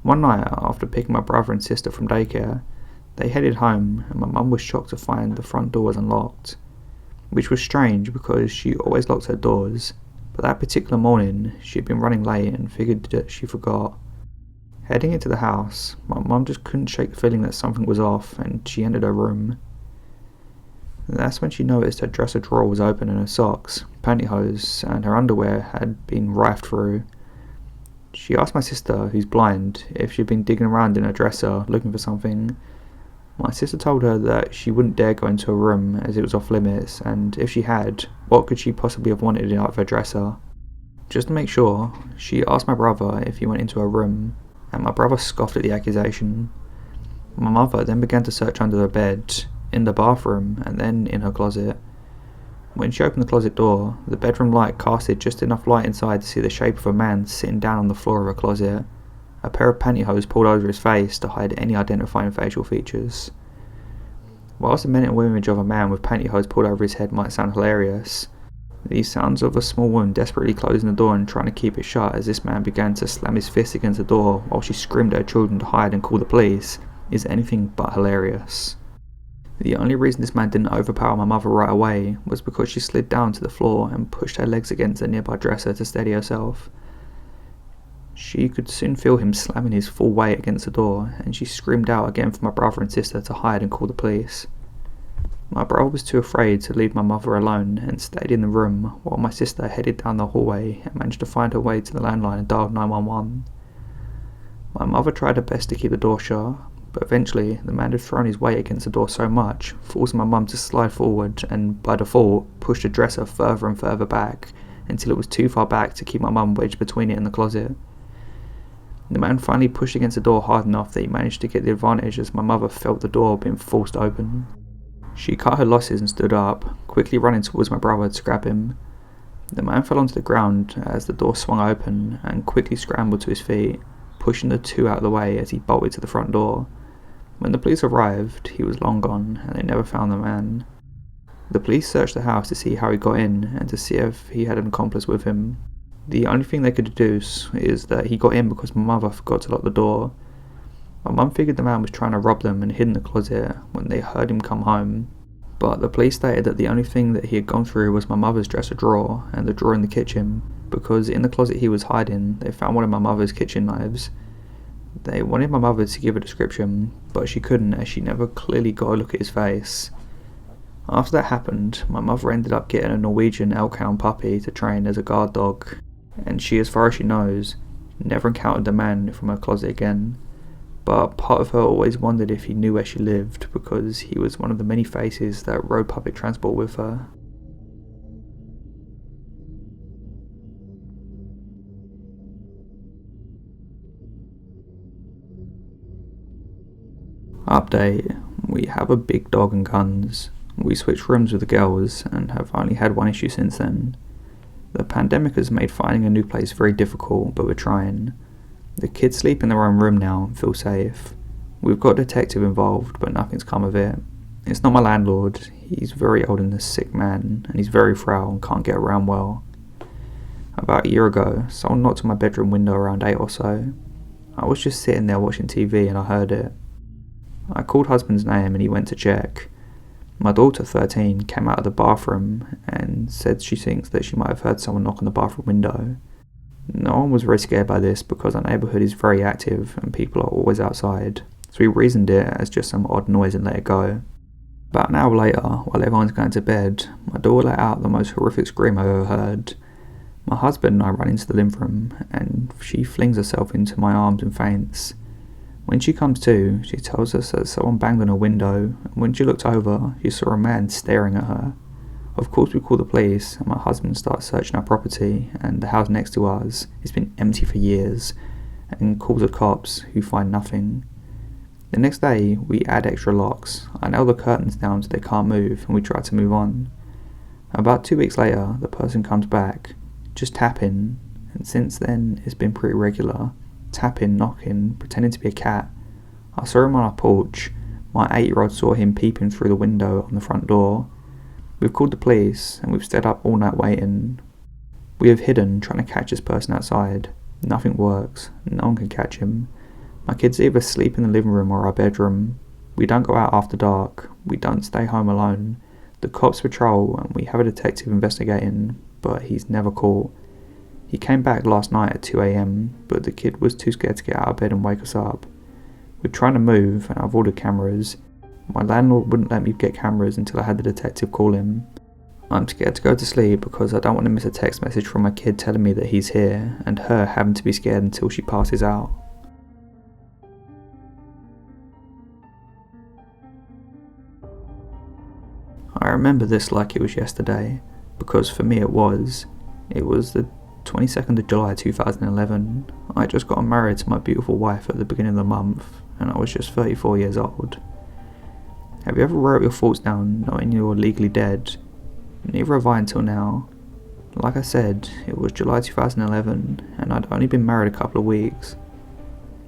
One night, after picking my brother and sister from daycare, they headed home and my mum was shocked to find the front door was unlocked. Which was strange because she always locked her doors, but that particular morning she had been running late and figured that she forgot. Heading into the house, my mum just couldn't shake the feeling that something was off and she entered her room. That's when she noticed her dresser drawer was open and her socks, pantyhose and her underwear had been rifled through. She asked my sister, who's blind, if she'd been digging around in her dresser looking for something. My sister told her that she wouldn't dare go into her room as it was off limits, and if she had, what could she possibly have wanted out of her dresser? Just to make sure, she asked my brother if he went into her room, and my brother scoffed at the accusation. My mother then began to search under her bed, in the bathroom, and then in her closet. When she opened the closet door, the bedroom light casted just enough light inside to see the shape of a man sitting down on the floor of her closet, a pair of pantyhose pulled over his face to hide any identifying facial features. Whilst the mental image of a man with pantyhose pulled over his head might sound hilarious, the sounds of a small woman desperately closing the door and trying to keep it shut as this man began to slam his fist against the door while she screamed at her children to hide and call the police is anything but hilarious. The only reason this man didn't overpower my mother right away was because she slid down to the floor and pushed her legs against the nearby dresser to steady herself. She could soon feel him slamming his full weight against the door, and she screamed out again for my brother and sister to hide and call the police. My brother was too afraid to leave my mother alone and stayed in the room while my sister headed down the hallway and managed to find her way to the landline and dialed 911. My mother tried her best to keep the door shut, but eventually the man had thrown his weight against the door so much, forcing my mum to slide forward and, by default, pushed the dresser further and further back until it was too far back to keep my mum wedged between it and the closet. The man finally pushed against the door hard enough that he managed to get the advantage as my mother felt the door being forced open. She cut her losses and stood up, quickly running towards my brother to grab him. The man fell onto the ground as the door swung open and quickly scrambled to his feet, pushing the two out of the way as he bolted to the front door. When the police arrived, he was long gone and they never found the man. The police searched the house to see how he got in and to see if he had an accomplice with him. The only thing they could deduce is that he got in because my mother forgot to lock the door. My mum figured the man was trying to rob them and hid in the closet when they heard him come home, but the police stated that the only thing that he had gone through was my mother's dresser drawer and the drawer in the kitchen, because in the closet he was hiding they found one of my mother's kitchen knives. They wanted my mother to give a description, but she couldn't as she never clearly got a look at his face. After that happened, my mother ended up getting a Norwegian elk-hound puppy to train as a guard dog, and she, as far as she knows, never encountered the man from her closet again. But part of her always wondered if he knew where she lived, because he was one of the many faces that rode public transport with her. Update: we have a big dog and guns. We switched rooms with the girls and have only had one issue since then. The pandemic has made finding a new place very difficult, but we're trying. The kids sleep in their own room now and feel safe. We've got a detective involved, but nothing's come of it. It's not my landlord. He's very old and a sick man, and he's very frail and can't get around well. About a year ago, someone knocked on my bedroom window around 8 or so. I was just sitting there watching TV and I heard it. I called husband's name and he went to check. My daughter, 13, came out of the bathroom and said she thinks that she might have heard someone knock on the bathroom window. No one was very scared by this because our neighbourhood is very active and people are always outside, so we reasoned it as just some odd noise and let it go. About an hour later, while everyone's going to bed, my daughter let out the most horrific scream I've ever heard. My husband and I run into the living room and she flings herself into my arms and faints. When she comes to, she tells us that someone banged on her window, and when she looked over, she saw a man staring at her. Of course we call the police, and my husband starts searching our property, and the house next to ours has been empty for years, and calls the cops, who find nothing. The next day, we add extra locks. I nail the curtains down so they can't move, and we try to move on. About 2 weeks later, the person comes back, just tapping, and since then it's been pretty regular. Tapping, knocking, pretending to be a cat. I saw him on our porch. My 8-year-old saw him peeping through the window on the front door. We've called the police and we've stayed up all night waiting. We have hidden, trying to catch this person outside. Nothing works. No one can catch him. My kids either sleep in the living room or our bedroom. We don't go out after dark. We don't stay home alone. The cops patrol and we have a detective investigating, but he's never caught. He came back last night at 2 AM, but the kid was too scared to get out of bed and wake us up. We're trying to move and I've ordered cameras. My landlord wouldn't let me get cameras until I had the detective call him. I'm scared to go to sleep because I don't want to miss a text message from my kid telling me that he's here and her having to be scared until she passes out. I remember this like it was yesterday, because for me it was. It was the 22nd of July 2011. I just got married to my beautiful wife at the beginning of the month, and I was just 34 years old. Have you ever wrote your thoughts down knowing you're legally dead? Neither have I until now. Like I said, it was July 2011, and I'd only been married a couple of weeks.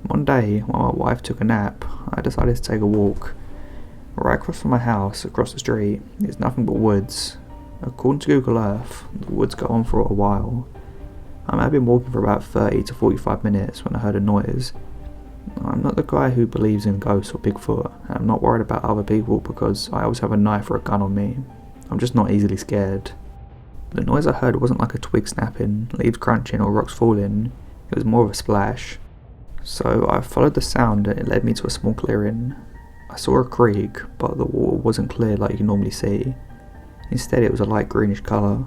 One day, while my wife took a nap, I decided to take a walk. Right across from my house, across the street, is nothing but woods. According to Google Earth, the woods go on for a while. I may have been walking for about 30 to 45 minutes when I heard a noise. I'm not the guy who believes in ghosts or Bigfoot, and I'm not worried about other people because I always have a knife or a gun on me. I'm just not easily scared. The noise I heard wasn't like a twig snapping, leaves crunching or rocks falling. It was more of a splash. So I followed the sound and it led me to a small clearing. I saw a creek, but the water wasn't clear like you normally see. Instead it was a light greenish colour.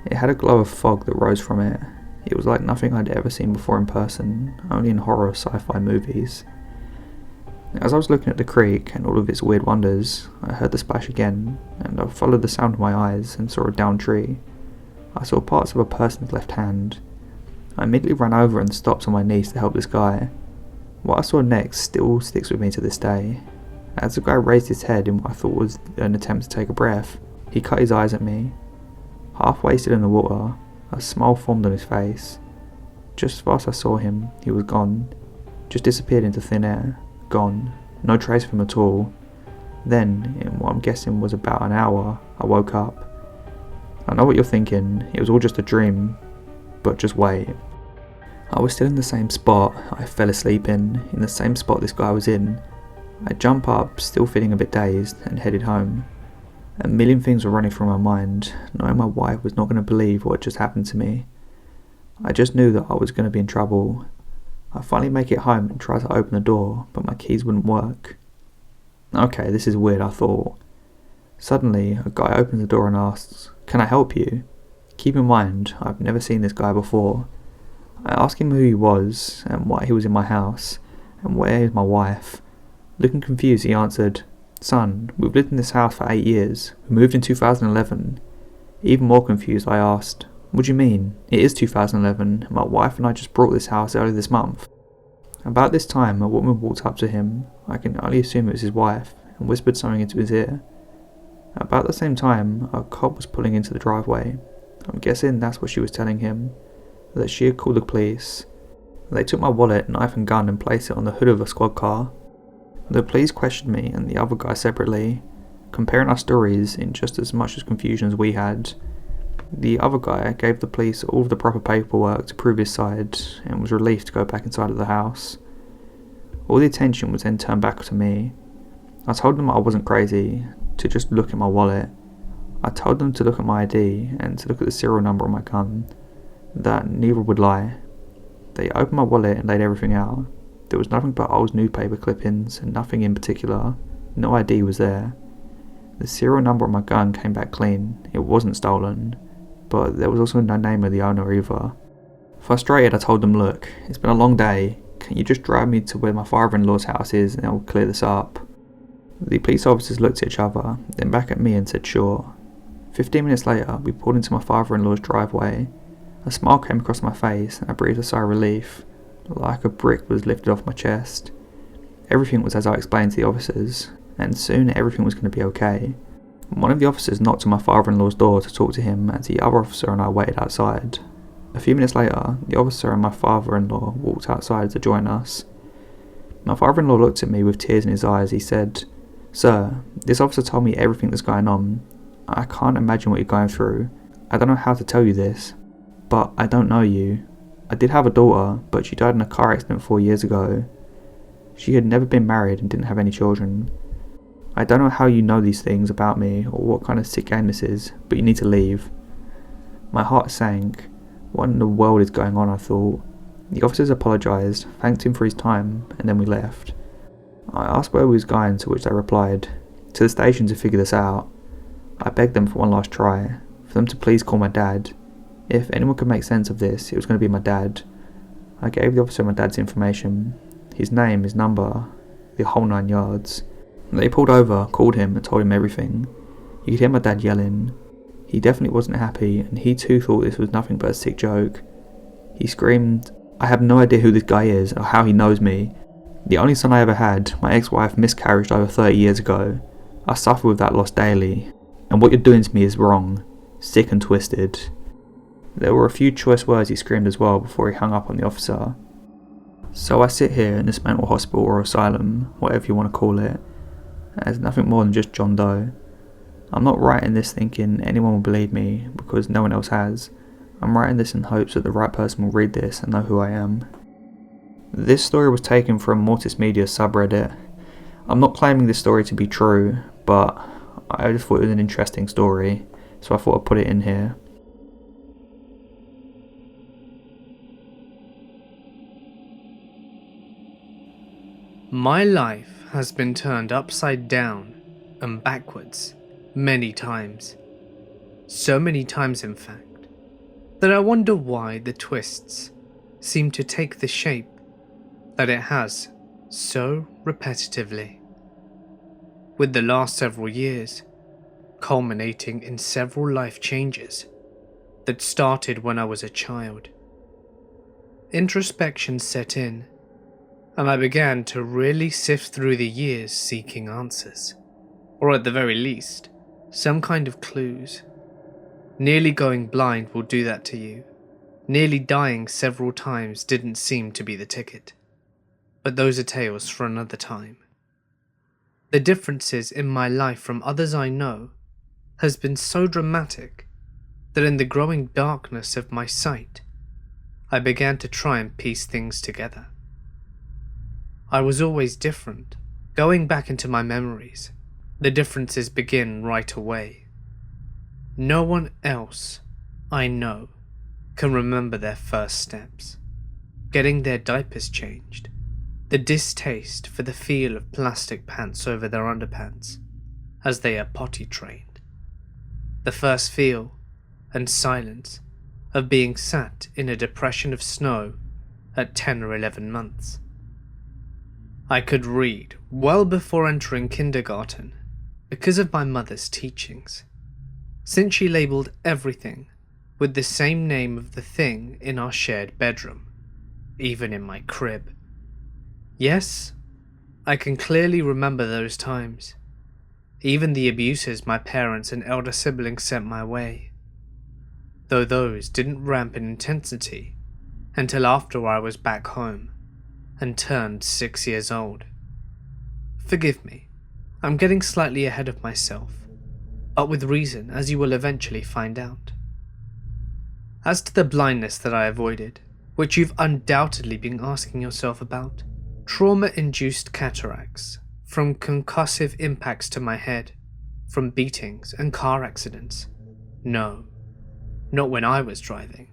It had a glow of fog that rose from it. It was like nothing I'd ever seen before in person, only in horror sci-fi movies. As I was looking at the creek and all of its weird wonders, I heard the splash again, and I followed the sound with my eyes and saw a downed tree. I saw parts of a person's left hand. I immediately ran over and stopped on my knees to help this guy. What I saw next still sticks with me to this day. As the guy raised his head in what I thought was an attempt to take a breath, he cut his eyes at me. Halfway still in the water, a smile formed on his face. Just as fast as I saw him, he was gone. Just disappeared into thin air. Gone. No trace of him at all. Then, in what I'm guessing was about an hour, I woke up. I know what you're thinking, it was all just a dream. But just wait. I was still in the same spot I fell asleep in the same spot this guy was in. I jump up, still feeling a bit dazed, and headed home. A million things were running through my mind, knowing my wife was not going to believe what had just happened to me. I just knew that I was going to be in trouble. I finally make it home and try to open the door, but my keys wouldn't work. Okay, this is weird, I thought. Suddenly, a guy opens the door and asks, "Can I help you?" Keep in mind, I've never seen this guy before. I asked him who he was, and why he was in my house, and where is my wife. Looking confused, he answered, "Son, we've lived in this house for 8 years. We moved in 2011. Even more confused, I asked, "What do you mean? It is 2011, and my wife and I just bought this house earlier this month." About this time, a woman walked up to him, I can only assume it was his wife, and whispered something into his ear. About the same time, a cop was pulling into the driveway. I'm guessing that's what she was telling him, that she had called the police. They took my wallet, knife and gun and placed it on the hood of a squad car. The police questioned me and the other guy separately, comparing our stories in just as much as confusion as we had. The other guy gave the police all of the proper paperwork to prove his side and was relieved to go back inside of the house. All the attention was then turned back to me. I told them I wasn't crazy, to just look at my wallet. I told them to look at my ID and to look at the serial number on my gun. That neither would lie. They opened my wallet and laid everything out. There was nothing but old newspaper clippings and nothing in particular. No ID was there. The serial number on my gun came back clean. It wasn't stolen, but there was also no name of the owner either. Frustrated, I told them, look, it's been a long day. Can you just drive me to where my father-in-law's house is and I'll clear this up? The police officers looked at each other, then back at me and said sure. 15 minutes later, we pulled into my father-in-law's driveway. A smile came across my face and I breathed a sigh of relief, like a brick was lifted off my chest. Everything was as I explained to the officers, and soon everything was going to be okay. One of the officers knocked on my father-in-law's door to talk to him as the other officer and I waited outside. A few minutes later, the officer and my father-in-law walked outside to join us. My father-in-law looked at me with tears in his eyes. He said, "Sir, this officer told me everything that's going on. I can't imagine what you're going through. I don't know how to tell you this, but I don't know you. I did have a daughter, but she died in a car accident 4 years ago. She had never been married and didn't have any children. I don't know how you know these things about me or what kind of sick game this is, but you need to leave." My heart sank. What in the world is going on, I thought. The officers apologised, thanked him for his time, and then we left. I asked where we was going, to which they replied, "To the station to figure this out." I begged them for one last try, for them to please call my dad. If anyone could make sense of this, it was going to be my dad. I gave the officer my dad's information, his name, his number, the whole 9 yards. They pulled over, called him and told him everything. You could hear my dad yelling. He definitely wasn't happy, and he too thought this was nothing but a sick joke. He screamed, "I have no idea who this guy is or how he knows me. The only son I ever had, my ex-wife, miscarried over 30 years ago. I suffer with that loss daily, and what you're doing to me is wrong, sick and twisted." There were a few choice words he screamed as well before he hung up on the officer. So I sit here in this mental hospital or asylum, whatever you want to call it, as nothing more than just John Doe. I'm not writing this thinking anyone will believe me, because no one else has. I'm writing this in hopes that the right person will read this and know who I am. This story was taken from Mortis Media's subreddit. I'm not claiming this story to be true, but I just thought it was an interesting story, so I thought I'd put it in here. My life has been turned upside down and backwards many times. So many times, in fact, that I wonder why the twists seem to take the shape that it has so repetitively. With the last several years culminating in several life changes that started when I was a child. Introspection set in, and I began to really sift through the years seeking answers, or at the very least, some kind of clues. Nearly going blind will do that to you. Nearly dying several times didn't seem to be the ticket. But those are tales for another time. The differences in my life from others I know has been so dramatic that in the growing darkness of my sight, I began to try and piece things together. I was always different. Going back into my memories, the differences begin right away. No one else I know can remember their first steps, getting their diapers changed, the distaste for the feel of plastic pants over their underpants as they are potty trained, the first feel and silence of being sat in a depression of snow at 10 or 11 months. I could read well before entering kindergarten because of my mother's teachings, since she labelled everything with the same name of the thing in our shared bedroom, even in my crib. Yes, I can clearly remember those times, even the abuses my parents and elder siblings sent my way, though those didn't ramp in intensity until after I was back home and turned 6 years old. Forgive me, I'm getting slightly ahead of myself, but with reason, as you will eventually find out. As to the blindness that I avoided, which you've undoubtedly been asking yourself about, trauma-induced cataracts from concussive impacts to my head, from beatings and car accidents. No, not when I was driving.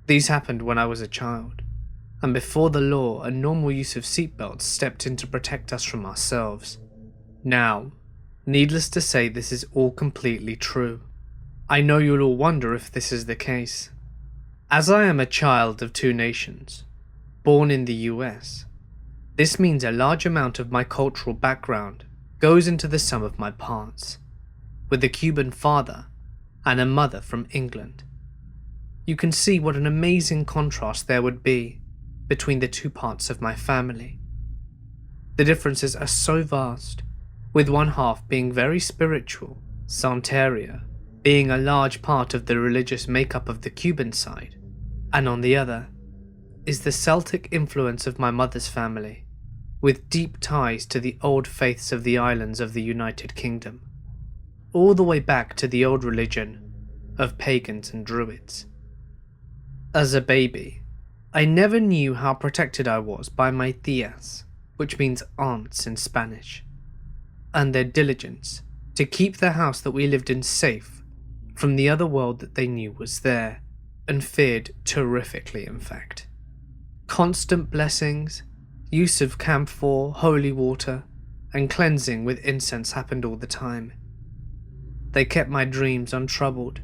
These happened when I was a child, and before the law and normal use of seatbelts stepped in to protect us from ourselves. Now, needless to say, this is all completely true. I know you'll all wonder if this is the case. As I am a child of two nations, born in the US, this means a large amount of my cultural background goes into the sum of my parts, with a Cuban father and a mother from England. You can see what an amazing contrast there would be between the two parts of my family. The differences are so vast, with one half being very spiritual, Santeria being a large part of the religious makeup of the Cuban side, and on the other is the Celtic influence of my mother's family, with deep ties to the old faiths of the islands of the United Kingdom, all the way back to the old religion of pagans and druids. As a baby, I never knew how protected I was by my tías, which means aunts in Spanish, and their diligence to keep the house that we lived in safe from the other world that they knew was there, and feared terrifically in fact. Constant blessings, use of camphor, holy water, and cleansing with incense happened all the time. They kept my dreams untroubled,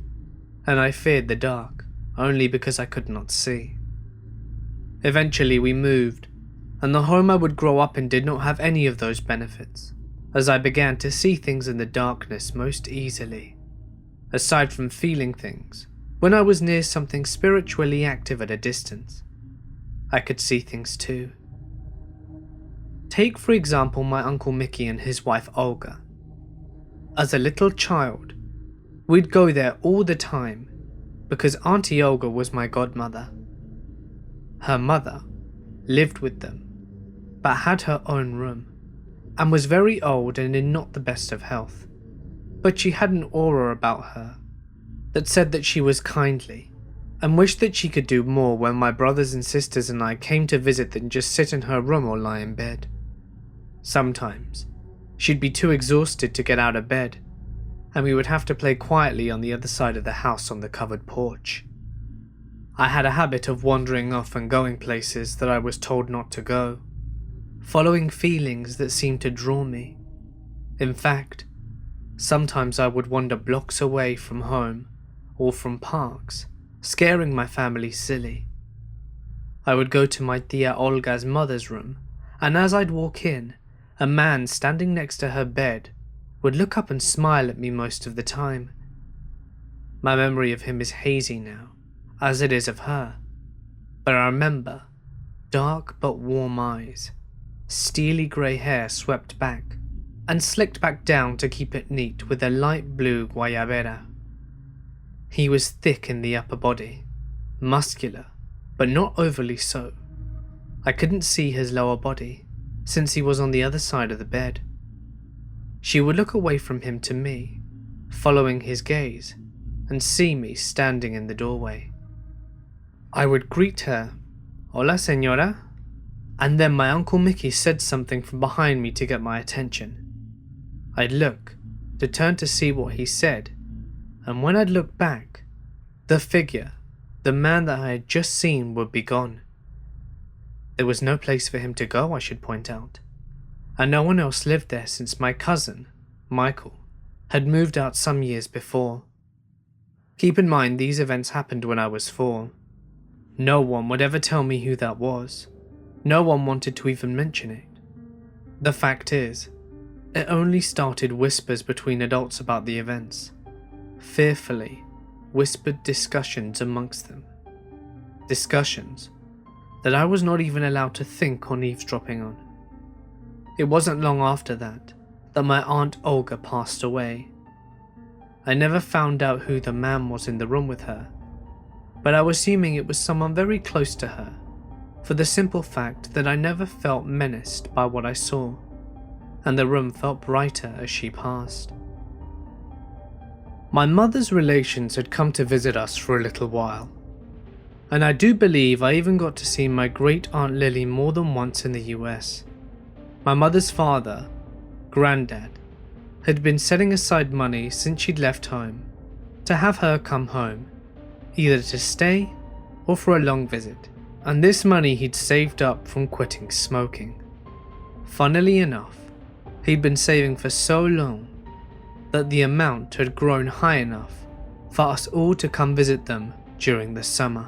and I feared the dark only because I could not see. Eventually we moved, and the home I would grow up in did not have any of those benefits, as I began to see things in the darkness most easily. Aside from feeling things, when I was near something spiritually active at a distance, I could see things too. Take for example my Uncle Mickey and his wife Olga. As a little child, we'd go there all the time because Auntie Olga was my godmother. Her mother lived with them, but had her own room, and was very old and in not the best of health. But she had an aura about her that said that she was kindly, and wished that she could do more when my brothers and sisters and I came to visit than just sit in her room or lie in bed. Sometimes, she'd be too exhausted to get out of bed, and we would have to play quietly on the other side of the house on the covered porch. I had a habit of wandering off and going places that I was told not to go, following feelings that seemed to draw me. In fact, sometimes I would wander blocks away from home or from parks, scaring my family silly. I would go to my tia Olga's mother's room, and as I'd walk in, a man standing next to her bed would look up and smile at me most of the time. My memory of him is hazy now, as it is of her, but I remember dark but warm eyes, steely grey hair swept back, and slicked back down to keep it neat with a light blue guayabera. He was thick in the upper body, muscular, but not overly so. I couldn't see his lower body, since he was on the other side of the bed. She would look away from him to me, following his gaze, and see me standing in the doorway. I would greet her, "Hola, señora," and then my Uncle Mickey said something from behind me to get my attention. I'd look, to turn to see what he said, and when I'd look back, the figure, the man that I had just seen, would be gone. There was no place for him to go, I should point out, and no one else lived there since my cousin, Michael, had moved out some years before. Keep in mind these events happened when I was 4. No one would ever tell me who that was. No one wanted to even mention it. The fact is, it only started whispers between adults about the events. Fearfully whispered discussions amongst them. Discussions that I was not even allowed to think on eavesdropping on. It wasn't long after that my Aunt Olga passed away. I never found out who the man was in the room with her, but I was assuming it was someone very close to her, for the simple fact that I never felt menaced by what I saw, and the room felt brighter as she passed. My mother's relations had come to visit us for a little while, and I do believe I even got to see my great Aunt Lily more than once in the US. My mother's father, Granddad, had been setting aside money since she'd left home to have her come home, either to stay or for a long visit, and this money he'd saved up from quitting smoking. Funnily enough, he'd been saving for so long that the amount had grown high enough for us all to come visit them during the summer.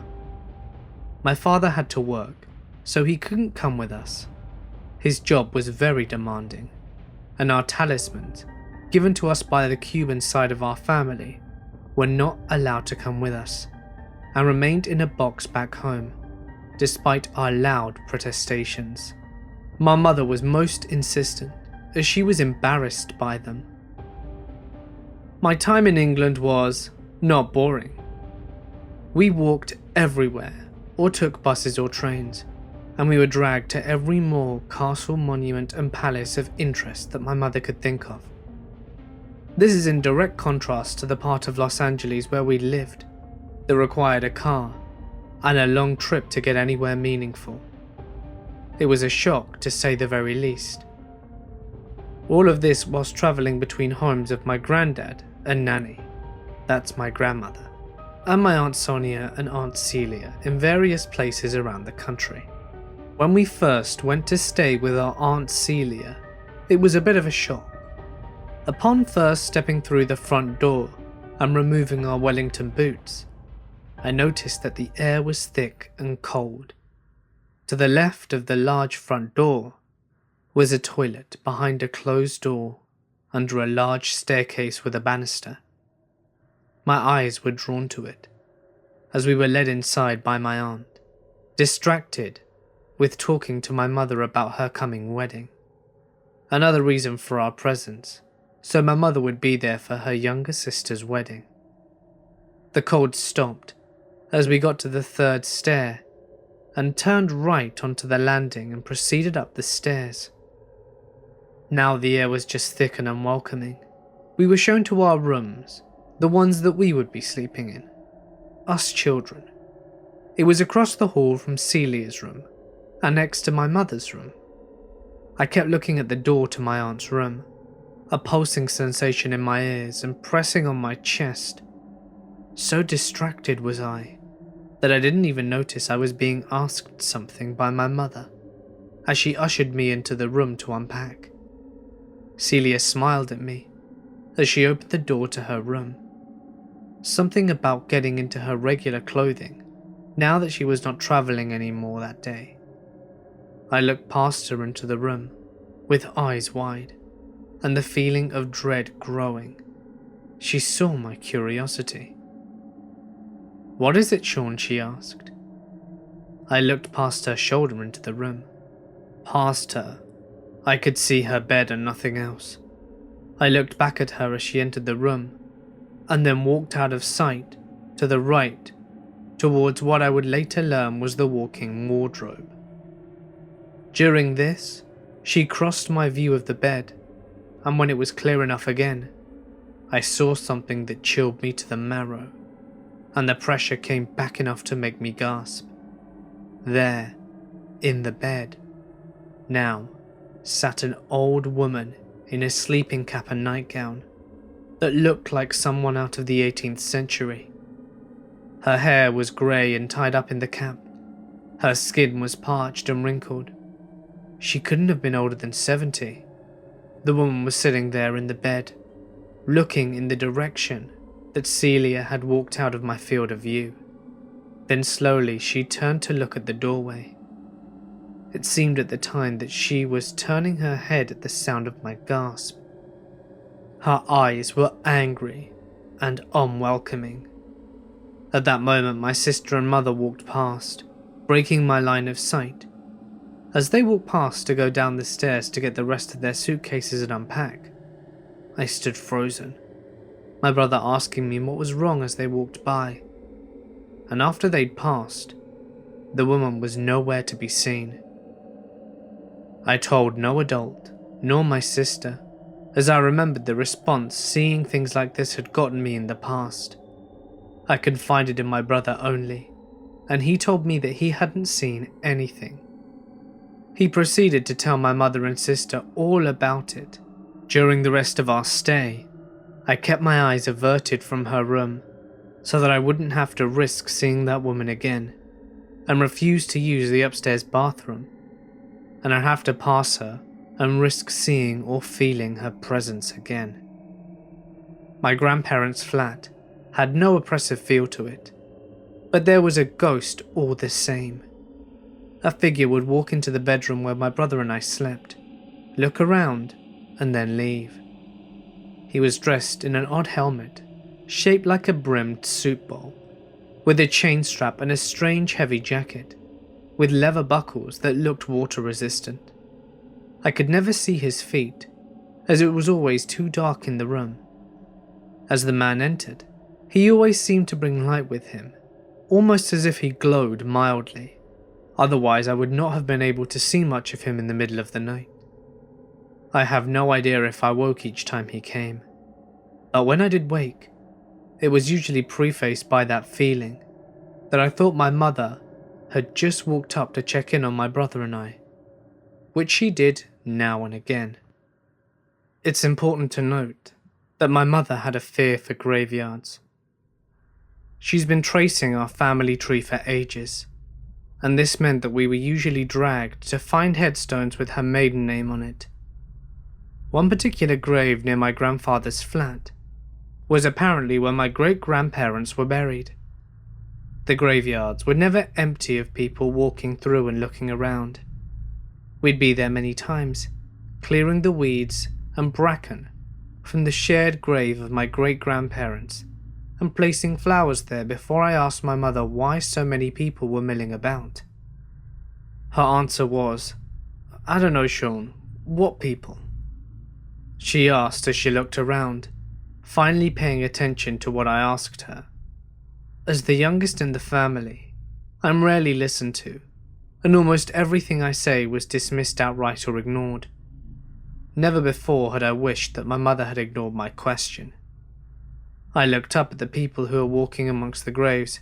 My father had to work, so he couldn't come with us. His job was very demanding, and our talismans, given to us by the Cuban side of our family, were not allowed to come with us, and remained in a box back home, despite our loud protestations. My mother was most insistent, as she was embarrassed by them. My time in England was not boring. We walked everywhere, or took buses or trains, and we were dragged to every mall, castle, monument and palace of interest that my mother could think of. This is in direct contrast to the part of Los Angeles where we lived, that required a car and a long trip to get anywhere meaningful. It was a shock, to say the very least. All of this whilst travelling between homes of my granddad and Nanny, that's my grandmother, and my Aunt Sonia and Aunt Celia in various places around the country. When we first went to stay with our Aunt Celia, it was a bit of a shock. Upon first stepping through the front door and removing our Wellington boots, I noticed that the air was thick and cold. To the left of the large front door was a toilet behind a closed door under a large staircase with a banister. My eyes were drawn to it as we were led inside by my aunt, distracted with talking to my mother about her coming wedding. Another reason for our presence, so my mother would be there for her younger sister's wedding. The cold stopped as we got to the third stair and turned right onto the landing and proceeded up the stairs. Now the air was just thick and unwelcoming. We were shown to our rooms, the ones that we would be sleeping in. Us children. It was across the hall from Celia's room, and next to my mother's room. I kept looking at the door to my aunt's room, a pulsing sensation in my ears and pressing on my chest. So distracted was I, that I didn't even notice I was being asked something by my mother, as she ushered me into the room to unpack. Celia smiled at me, as she opened the door to her room. Something about getting into her regular clothing, now that she was not travelling anymore that day. I looked past her into the room, with eyes wide, and the feeling of dread growing. She saw my curiosity. "What is it, Sean?" she asked. I looked past her shoulder into the room. Past her. I could see her bed and nothing else. I looked back at her as she entered the room, and then walked out of sight to the right towards what I would later learn was the walk-in wardrobe. During this, she crossed my view of the bed, and when it was clear enough again, I saw something that chilled me to the marrow, and the pressure came back enough to make me gasp. There, in the bed, now, sat an old woman in a sleeping cap and nightgown that looked like someone out of the 18th century. Her hair was grey and tied up in the cap. Her skin was parched and wrinkled. She couldn't have been older than 70. The woman was sitting there in the bed, looking in the direction that Celia had walked out of my field of view. Then slowly she turned to look at the doorway. It seemed at the time that she was turning her head at the sound of my gasp. Her eyes were angry and unwelcoming. At that moment my sister and mother walked past, breaking my line of sight. As they walked past to go down the stairs to get the rest of their suitcases and unpack, I stood frozen, my brother asking me what was wrong as they walked by. And after they'd passed, the woman was nowhere to be seen. I told no adult, nor my sister, as I remembered the response seeing things like this had gotten me in the past. I confided in my brother only, and he told me that he hadn't seen anything. He proceeded to tell my mother and sister all about it. During the rest of our stay, I kept my eyes averted from her room so that I wouldn't have to risk seeing that woman again, and refused to use the upstairs bathroom, and I'd have to pass her and risk seeing or feeling her presence again. My grandparents' flat had no oppressive feel to it, but there was a ghost all the same. A figure would walk into the bedroom where my brother and I slept, look around, and then leave. He was dressed in an odd helmet, shaped like a brimmed soup bowl, with a chain strap and a strange heavy jacket, with leather buckles that looked water resistant. I could never see his feet, as it was always too dark in the room. As the man entered, he always seemed to bring light with him, almost as if he glowed mildly. Otherwise, I would not have been able to see much of him in the middle of the night. I have no idea if I woke each time he came, but when I did wake, it was usually prefaced by that feeling that I thought my mother had just walked up to check in on my brother and I, which she did now and again. It's important to note that my mother had a fear for graveyards. She's been tracing our family tree for ages, and this meant that we were usually dragged to find headstones with her maiden name on it. One particular grave near my grandfather's flat was apparently where my great-grandparents were buried. The graveyards were never empty of people walking through and looking around. We'd be there many times, clearing the weeds and bracken from the shared grave of my great-grandparents and placing flowers there before I asked my mother why so many people were milling about. Her answer was, "I don't know, Sean, what people?" She asked as she looked around, finally paying attention to what I asked her. As the youngest in the family, I'm rarely listened to, and almost everything I say was dismissed outright or ignored. Never before had I wished that my mother had ignored my question. I looked up at the people who were walking amongst the graves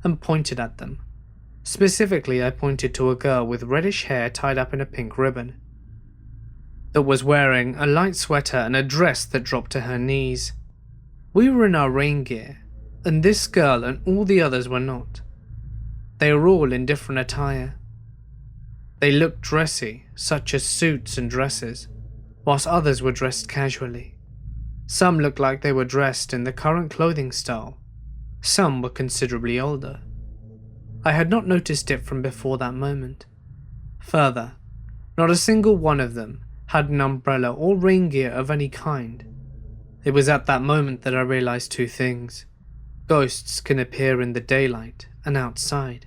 and pointed at them. Specifically, I pointed to a girl with reddish hair tied up in a pink ribbon, that was wearing a light sweater and a dress that dropped to her knees. We were in our rain gear, and this girl and all the others were not. They were all in different attire. They looked dressy, such as suits and dresses, whilst others were dressed casually. Some looked like they were dressed in the current clothing style. Some were considerably older. I had not noticed it from before that moment. Further, not a single one of them had an umbrella or rain gear of any kind. It was at that moment that I realized two things. Ghosts can appear in the daylight and outside,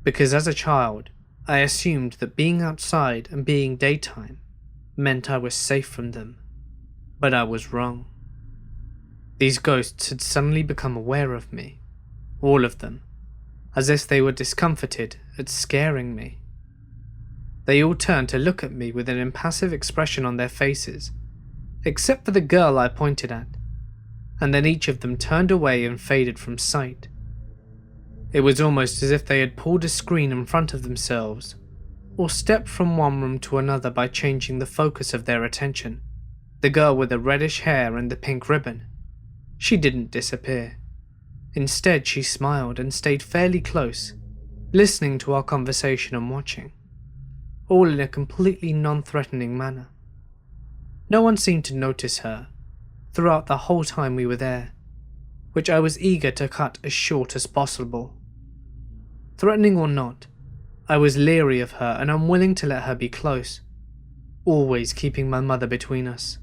because as a child, I assumed that being outside and being daytime meant I was safe from them. But I was wrong. These ghosts had suddenly become aware of me, all of them, as if they were discomforted at scaring me. They all turned to look at me with an impassive expression on their faces, except for the girl I pointed at, and then each of them turned away and faded from sight. It was almost as if they had pulled a screen in front of themselves, or stepped from one room to another by changing the focus of their attention. The girl with the reddish hair and the pink ribbon, she didn't disappear. Instead, she smiled and stayed fairly close, listening to our conversation and watching, all in a completely non-threatening manner. No one seemed to notice her throughout the whole time we were there, which I was eager to cut as short as possible. Threatening or not, I was leery of her and unwilling to let her be close, always keeping my mother between us.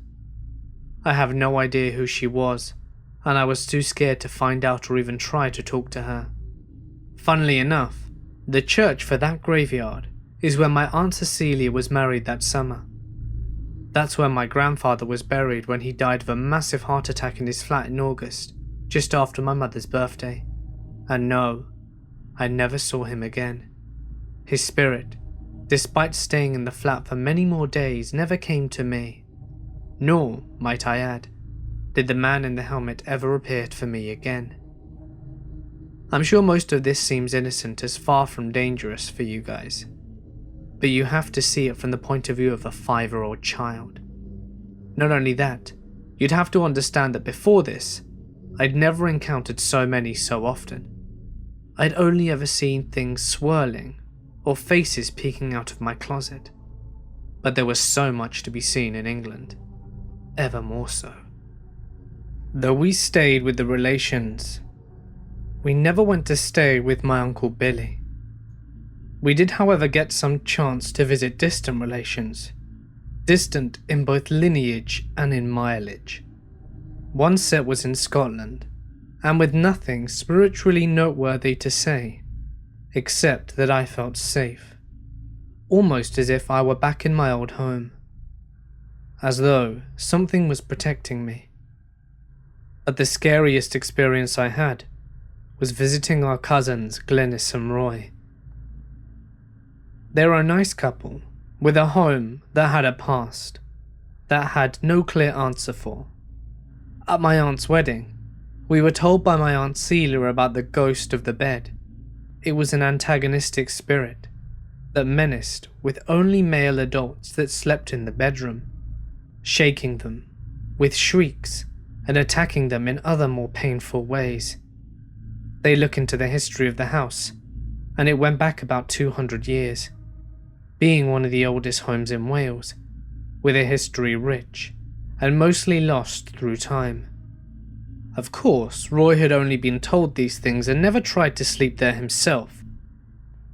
I have no idea who she was, and I was too scared to find out or even try to talk to her. Funnily enough, The church for that graveyard is where my Aunt Cecilia was married that summer. That's where my grandfather was buried when he died of a massive heart attack in his flat in August, just after my mother's birthday. And no, I never saw him again. His spirit, despite staying in the flat for many more days, never came to me. Nor, might I add, did the man in the helmet ever appear for me again. I'm sure most of this seems innocent as far from dangerous for you guys, but you have to see it from the point of view of a 5-year-old child. Not only that, you'd have to understand that before this, I'd never encountered so many so often. I'd only ever seen things swirling or faces peeking out of my closet. But there was so much to be seen in England, ever more so. Though we stayed with the relations, we never went to stay with my Uncle Billy. We did, however, get some chance to visit distant relations, distant in both lineage and in mileage. One set was in Scotland, and with nothing spiritually noteworthy to say, except that I felt safe, almost as if I were back in my old home, as though something was protecting me. But the scariest experience I had was visiting our cousins Glenys and Roy. They were a nice couple, with a home that had a past, that had no clear answer for. At my aunt's wedding, we were told by my Aunt Celia about the ghost of the bed. It was an antagonistic spirit that menaced with only male adults that slept in the bedroom, shaking them with shrieks and attacking them in other more painful ways. They look into the history of the house, and it went back about 200 years, being one of the oldest homes in Wales, with a history rich and mostly lost through time. Of course, Roy had only been told these things and never tried to sleep there himself.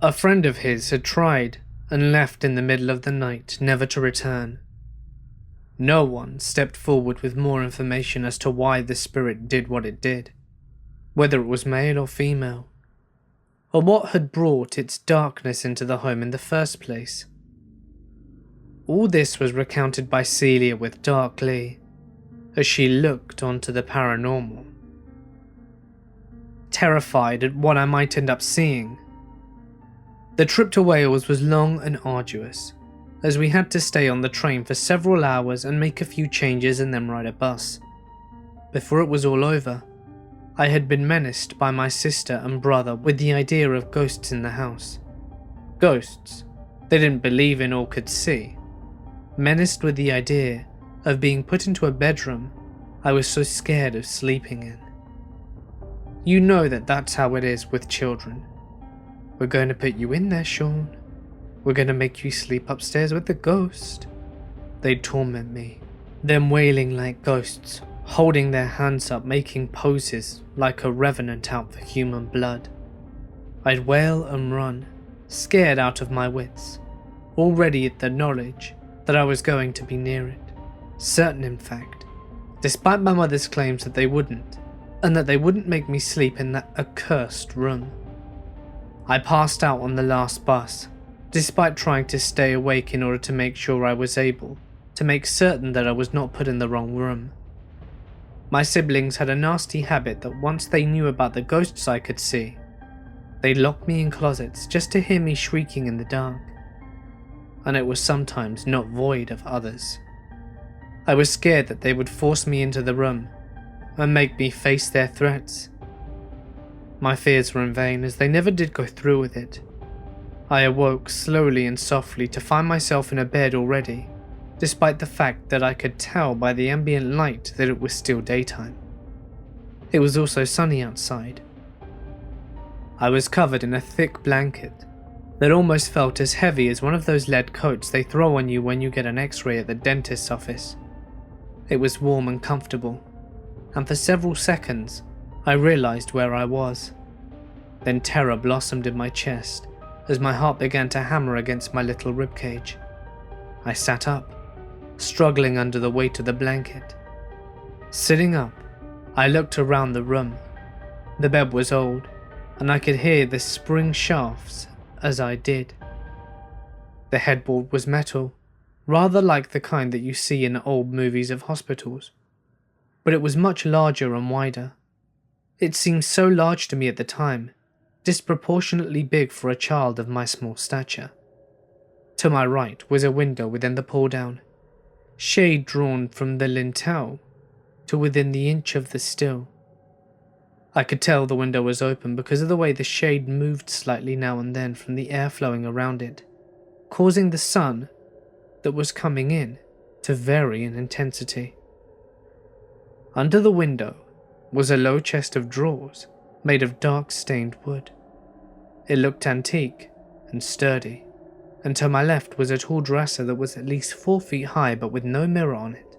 A friend of his had tried and left in the middle of the night, never to return. No one stepped forward with more information as to why the spirit did what it did, whether it was male or female, or what had brought its darkness into the home in the first place. All this was recounted by Celia with dark glee, as she looked onto the paranormal. Terrified at what I might end up seeing, the trip to Wales was long and arduous, as we had to stay on the train for several hours and make a few changes and then ride a bus. Before it was all over, I had been menaced by my sister and brother with the idea of ghosts in the house. Ghosts they didn't believe in or could see. Menaced with the idea of being put into a bedroom I was so scared of sleeping in. You know that that's how it is with children. We're going to put you in there, Sean. We're going to make you sleep upstairs with the ghost. They'd torment me, them wailing like ghosts, holding their hands up, making poses like a revenant out for human blood. I'd wail and run, scared out of my wits, already at the knowledge that I was going to be near it. Certain, in fact, despite my mother's claims that they wouldn't, and that they wouldn't make me sleep in that accursed room. I passed out on the last bus, despite trying to stay awake in order to make sure I was able to make certain that I was not put in the wrong room. My siblings had a nasty habit that once they knew about the ghosts I could see, they'd lock me in closets just to hear me shrieking in the dark. And it was sometimes not void of others. I was scared that they would force me into the room and make me face their threats. My fears were in vain, as they never did go through with it. I awoke slowly and softly to find myself in a bed already, despite the fact that I could tell by the ambient light that it was still daytime. It was also sunny outside. I was covered in a thick blanket that almost felt as heavy as one of those lead coats they throw on you when you get an X-ray at the dentist's office. It was warm and comfortable, and for several seconds I realized where I was. Then terror blossomed in my chest as my heart began to hammer against my little ribcage. I sat up, struggling under the weight of the blanket. Sitting up, I looked around the room. The bed was old, and I could hear the spring shafts as I did. The headboard was metal, rather like the kind that you see in old movies of hospitals, but it was much larger and wider. It seemed so large to me at the time, disproportionately big for a child of my small stature. To my right was a window within the pull-down, shade drawn from the lintel to within the inch of the sill. I could tell the window was open because of the way the shade moved slightly now and then from the air flowing around it, causing the sun that was coming in to vary in intensity. Under the window was a low chest of drawers made of dark stained wood. It looked antique and sturdy, and to my left was a tall dresser that was at least 4 feet high but with no mirror on it,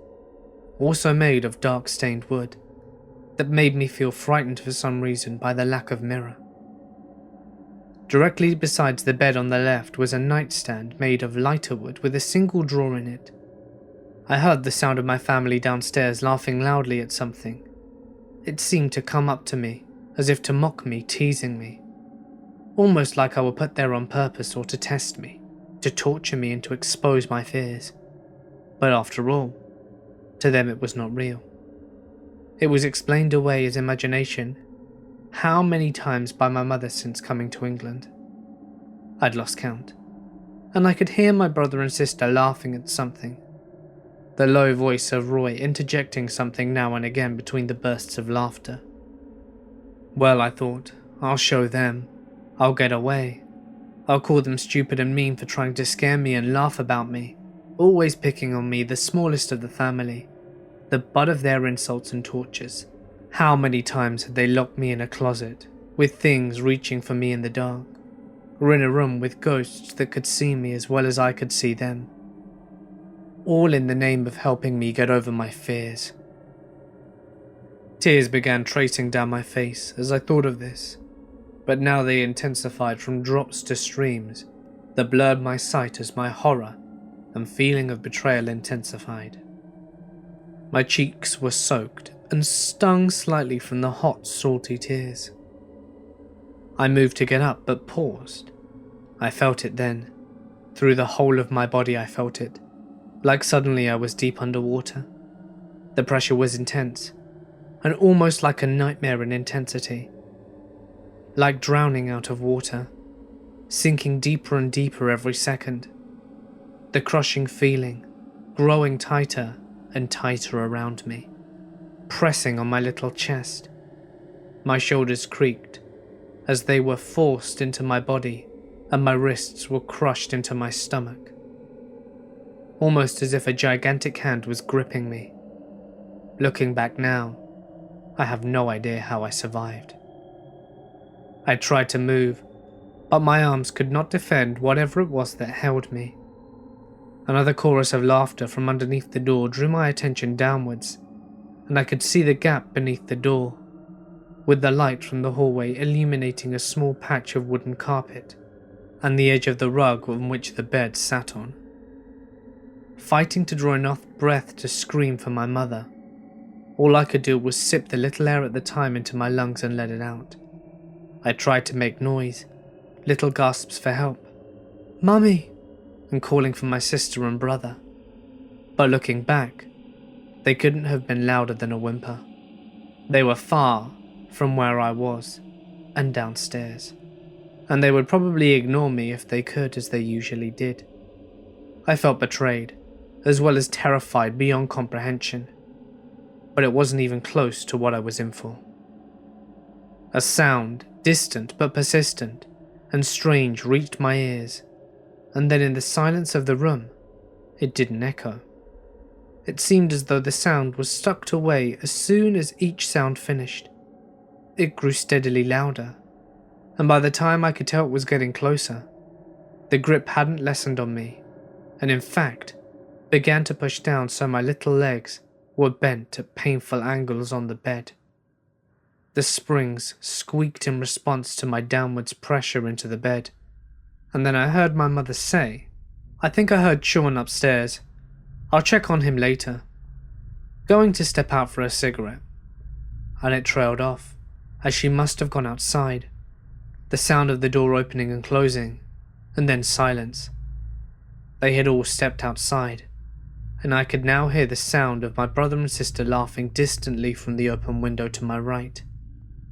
also made of dark stained wood, that made me feel frightened for some reason by the lack of mirror. Directly beside the bed on the left was a nightstand made of lighter wood with a single drawer in it. I heard the sound of my family downstairs laughing loudly at something. It seemed to come up to me, as if to mock me, teasing me. Almost like I were put there on purpose or to test me, to torture me and to expose my fears. But after all, to them it was not real. It was explained away as imagination. How many times by my mother since coming to England? I'd lost count, and I could hear my brother and sister laughing at something. The low voice of Roy interjecting something now and again between the bursts of laughter. Well, I thought, I'll show them. I'll get away. I'll call them stupid and mean for trying to scare me and laugh about me, always picking on me, the smallest of the family, the butt of their insults and tortures. How many times had they locked me in a closet, with things reaching for me in the dark, or in a room with ghosts that could see me as well as I could see them, all in the name of helping me get over my fears. Tears began tracing down my face as I thought of this, but now they intensified from drops to streams that blurred my sight as my horror and feeling of betrayal intensified. My cheeks were soaked and stung slightly from the hot, salty tears. I moved to get up, but paused. I felt it then. Through the whole of my body I felt it, like suddenly I was deep underwater. The pressure was intense, and almost like a nightmare in intensity. Like drowning out of water, sinking deeper and deeper every second. The crushing feeling, growing tighter and tighter around me, pressing on my little chest. My shoulders creaked as they were forced into my body, and my wrists were crushed into my stomach. Almost as if a gigantic hand was gripping me. Looking back now, I have no idea how I survived. I tried to move, but my arms could not defend whatever it was that held me. Another chorus of laughter from underneath the door drew my attention downwards, and I could see the gap beneath the door, with the light from the hallway illuminating a small patch of wooden carpet, and the edge of the rug on which the bed sat on. Fighting to draw enough breath to scream for my mother, all I could do was sip the little air at the time into my lungs and let it out. I tried to make noise, little gasps for help. "Mummy!" and calling for my sister and brother. But looking back, they couldn't have been louder than a whimper. They were far from where I was, and downstairs, and they would probably ignore me if they could, as they usually did. I felt betrayed, as well as terrified beyond comprehension, but it wasn't even close to what I was in for. A sound, distant but persistent and strange, reached my ears, and then in the silence of the room, it didn't echo. It seemed as though the sound was sucked away as soon as each sound finished. It grew steadily louder, and by the time I could tell it was getting closer, the grip hadn't lessened on me, and in fact, began to push down so my little legs were bent at painful angles on the bed. The springs squeaked in response to my downwards pressure into the bed, and then I heard my mother say, "I think I heard Sean upstairs. I'll check on him later," going to step out for a cigarette, and it trailed off, as she must have gone outside. The sound of the door opening and closing and then silence. They had all stepped outside, and I could now hear the sound of my brother and sister laughing distantly from the open window to my right.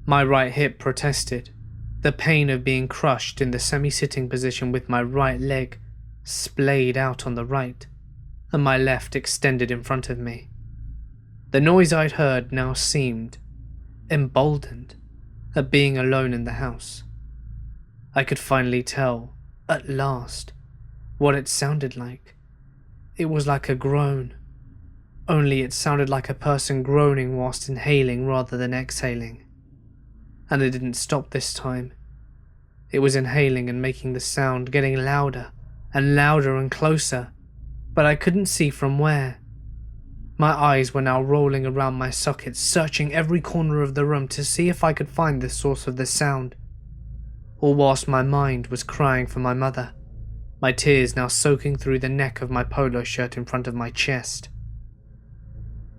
My right hip protested, the pain of being crushed in the semi-sitting position with my right leg splayed out on the right, and my left extended in front of me. The noise I'd heard now seemed emboldened at being alone in the house. I could finally tell, at last, what it sounded like. It was like a groan, only it sounded like a person groaning whilst inhaling rather than exhaling. And it didn't stop this time. It was inhaling and making the sound, getting louder and louder and closer, but I couldn't see from where. My eyes were now rolling around my sockets, searching every corner of the room to see if I could find the source of the sound, all whilst my mind was crying for my mother, my tears now soaking through the neck of my polo shirt in front of my chest.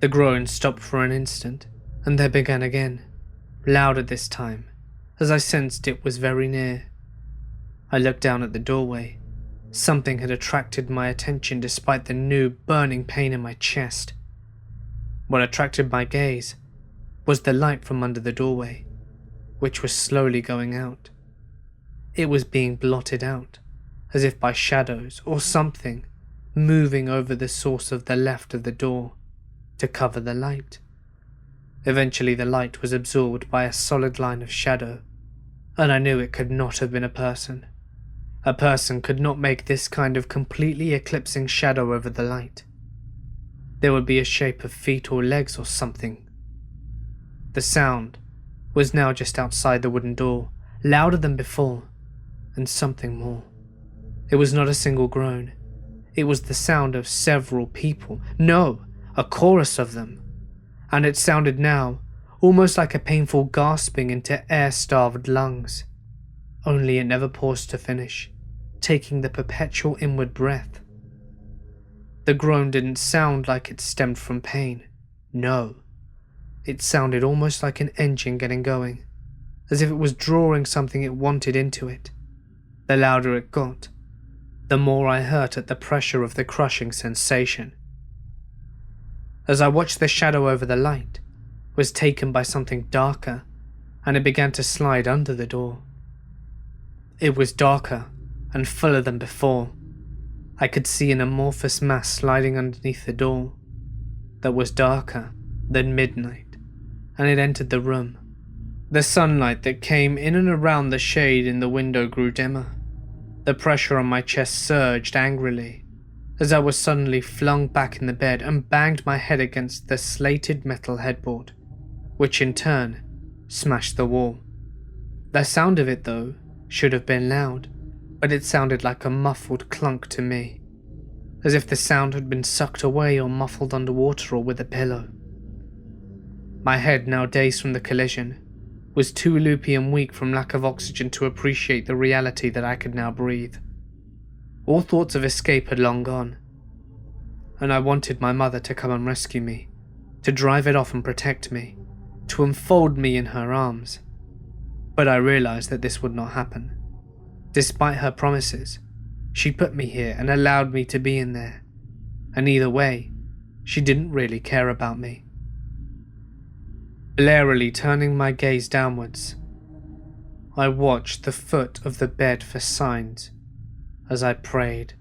The groan stopped for an instant, and then began again, louder this time, as I sensed it was very near. I looked down at the doorway. Something had attracted my attention despite the new burning pain in my chest. What attracted my gaze was the light from under the doorway, which was slowly going out. It was being blotted out, as if by shadows or something moving over the source of the left of the door to cover the light. Eventually the light was absorbed by a solid line of shadow, and I knew it could not have been a person. A person could not make this kind of completely eclipsing shadow over the light. There would be a shape of feet or legs or something. The sound was now just outside the wooden door, louder than before, and something more. It was not a single groan. It was the sound of several people. No, a chorus of them. And it sounded now almost like a painful gasping into air-starved lungs. Only it never paused to finish, taking the perpetual inward breath. The groan didn't sound like it stemmed from pain. No. It sounded almost like an engine getting going, as if it was drawing something it wanted into it. The louder it got, the more I hurt at the pressure of the crushing sensation. As I watched, the shadow over the light was taken by something darker, and it began to slide under the door. It was darker and fuller than before. I could see an amorphous mass sliding underneath the door that was darker than midnight, and it entered the room. The sunlight that came in and around the shade in the window grew dimmer. The pressure on my chest surged angrily as I was suddenly flung back in the bed and banged my head against the slated metal headboard, which in turn smashed the wall. The sound of it, though, should have been loud, but it sounded like a muffled clunk to me, as if the sound had been sucked away or muffled underwater or with a pillow. My head, now dazed from the collision, was too loopy and weak from lack of oxygen to appreciate the reality that I could now breathe. All thoughts of escape had long gone, and I wanted my mother to come and rescue me, to drive it off and protect me, to enfold me in her arms. But I realized that this would not happen. Despite her promises, she put me here and allowed me to be in there, and either way, she didn't really care about me. Blarily turning my gaze downwards, I watched the foot of the bed for signs as I prayed.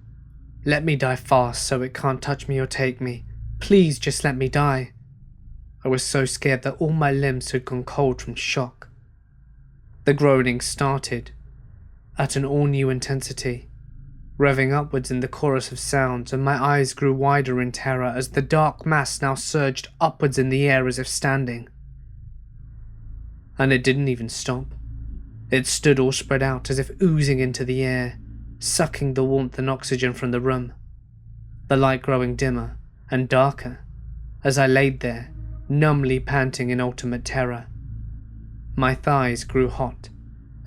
Let me die fast so it can't touch me or take me. Please just let me die. I was so scared that all my limbs had gone cold from shock. The groaning started at an all-new intensity, revving upwards in the chorus of sounds, and my eyes grew wider in terror as the dark mass now surged upwards in the air as if standing. And it didn't even stop. It stood all spread out as if oozing into the air, sucking the warmth and oxygen from the room, the light growing dimmer and darker as I laid there, numbly panting in ultimate terror. My thighs grew hot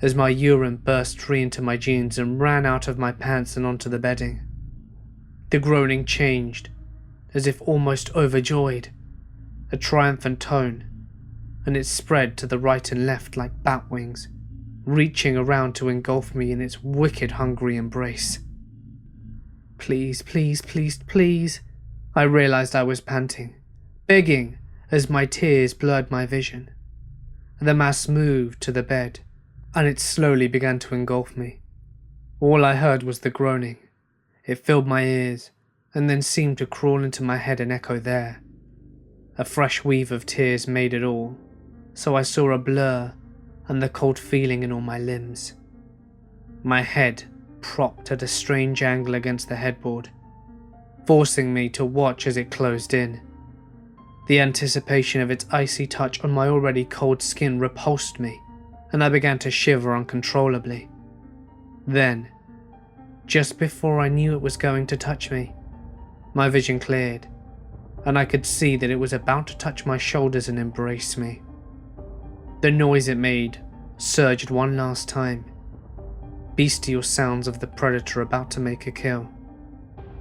as my urine burst free into my jeans and ran out of my pants and onto the bedding. The groaning changed, as if almost overjoyed, a triumphant tone, and it spread to the right and left like bat wings, reaching around to engulf me in its wicked hungry embrace. Please, please, please, please. I realized I was panting, begging as my tears blurred my vision. The mass moved to the bed, and it slowly began to engulf me. All I heard was the groaning. It filled my ears, and then seemed to crawl into my head and echo there. A fresh weave of tears made it all, so I saw a blur and the cold feeling in all my limbs. My head propped at a strange angle against the headboard, forcing me to watch as it closed in. The anticipation of its icy touch on my already cold skin repulsed me, and I began to shiver uncontrollably. Then, just before I knew it was going to touch me, my vision cleared, and I could see that it was about to touch my shoulders and embrace me. The noise it made surged one last time, bestial sounds of the predator about to make a kill.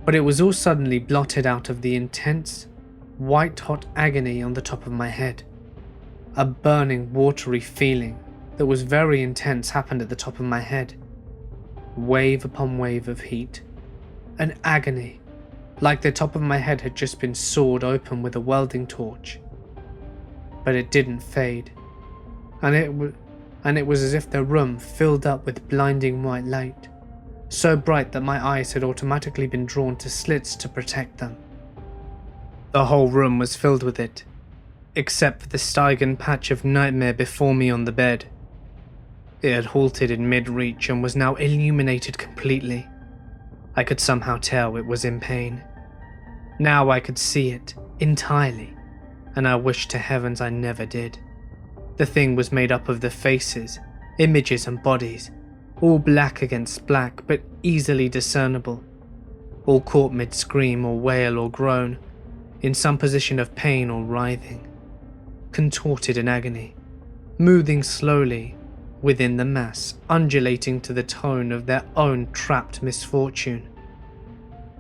But it was all suddenly blotted out of the intense, white-hot agony on the top of my head. A burning, watery feeling that was very intense happened at the top of my head. Wave upon wave of heat. An agony, like the top of my head had just been sawed open with a welding torch. But it didn't fade, and it was as if the room filled up with blinding white light, so bright that my eyes had automatically been drawn to slits to protect them. The whole room was filled with it, except for the Stygian patch of nightmare before me on the bed. It had halted in mid-reach and was now illuminated completely. I could somehow tell it was in pain. Now I could see it entirely, and I wished to heavens I never did. The thing was made up of the faces, images and bodies, all black against black but easily discernible, all caught mid-scream or wail or groan, in some position of pain or writhing, contorted in agony, moving slowly within the mass, undulating to the tone of their own trapped misfortune,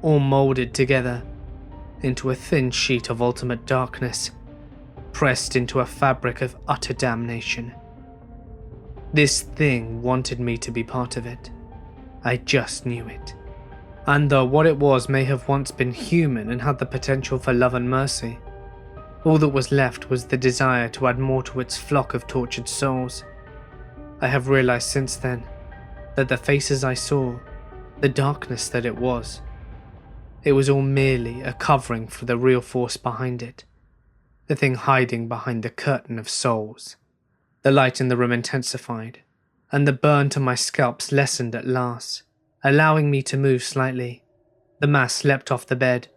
all moulded together into a thin sheet of ultimate darkness, pressed into a fabric of utter damnation. This thing wanted me to be part of it. I just knew it. And though what it was may have once been human and had the potential for love and mercy, all that was left was the desire to add more to its flock of tortured souls. I have realized since then that the faces I saw, the darkness that it was all merely a covering for the real force behind it, the thing hiding behind the curtain of souls. The light in the room intensified, and the burn to my scalp lessened at last, allowing me to move slightly. The mass leapt off the bed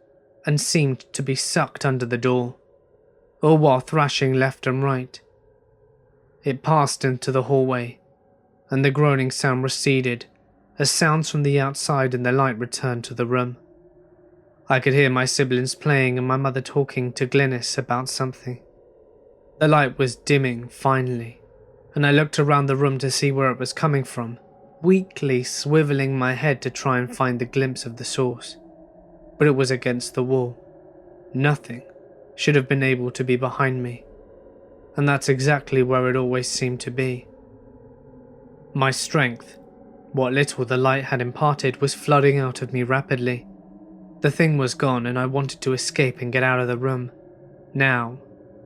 and seemed to be sucked under the door, all while thrashing left and right. It passed into the hallway, and the groaning sound receded as sounds from the outside and the light returned to the room. I could hear my siblings playing and my mother talking to Glynis about something. The light was dimming finally, and I looked around the room to see where it was coming from, weakly swiveling my head to try and find the glimpse of the source. But it was against the wall. Nothing should have been able to be behind me, and that's exactly where it always seemed to be. My strength, what little the light had imparted, was flooding out of me rapidly. The thing was gone and I wanted to escape and get out of the room. Now,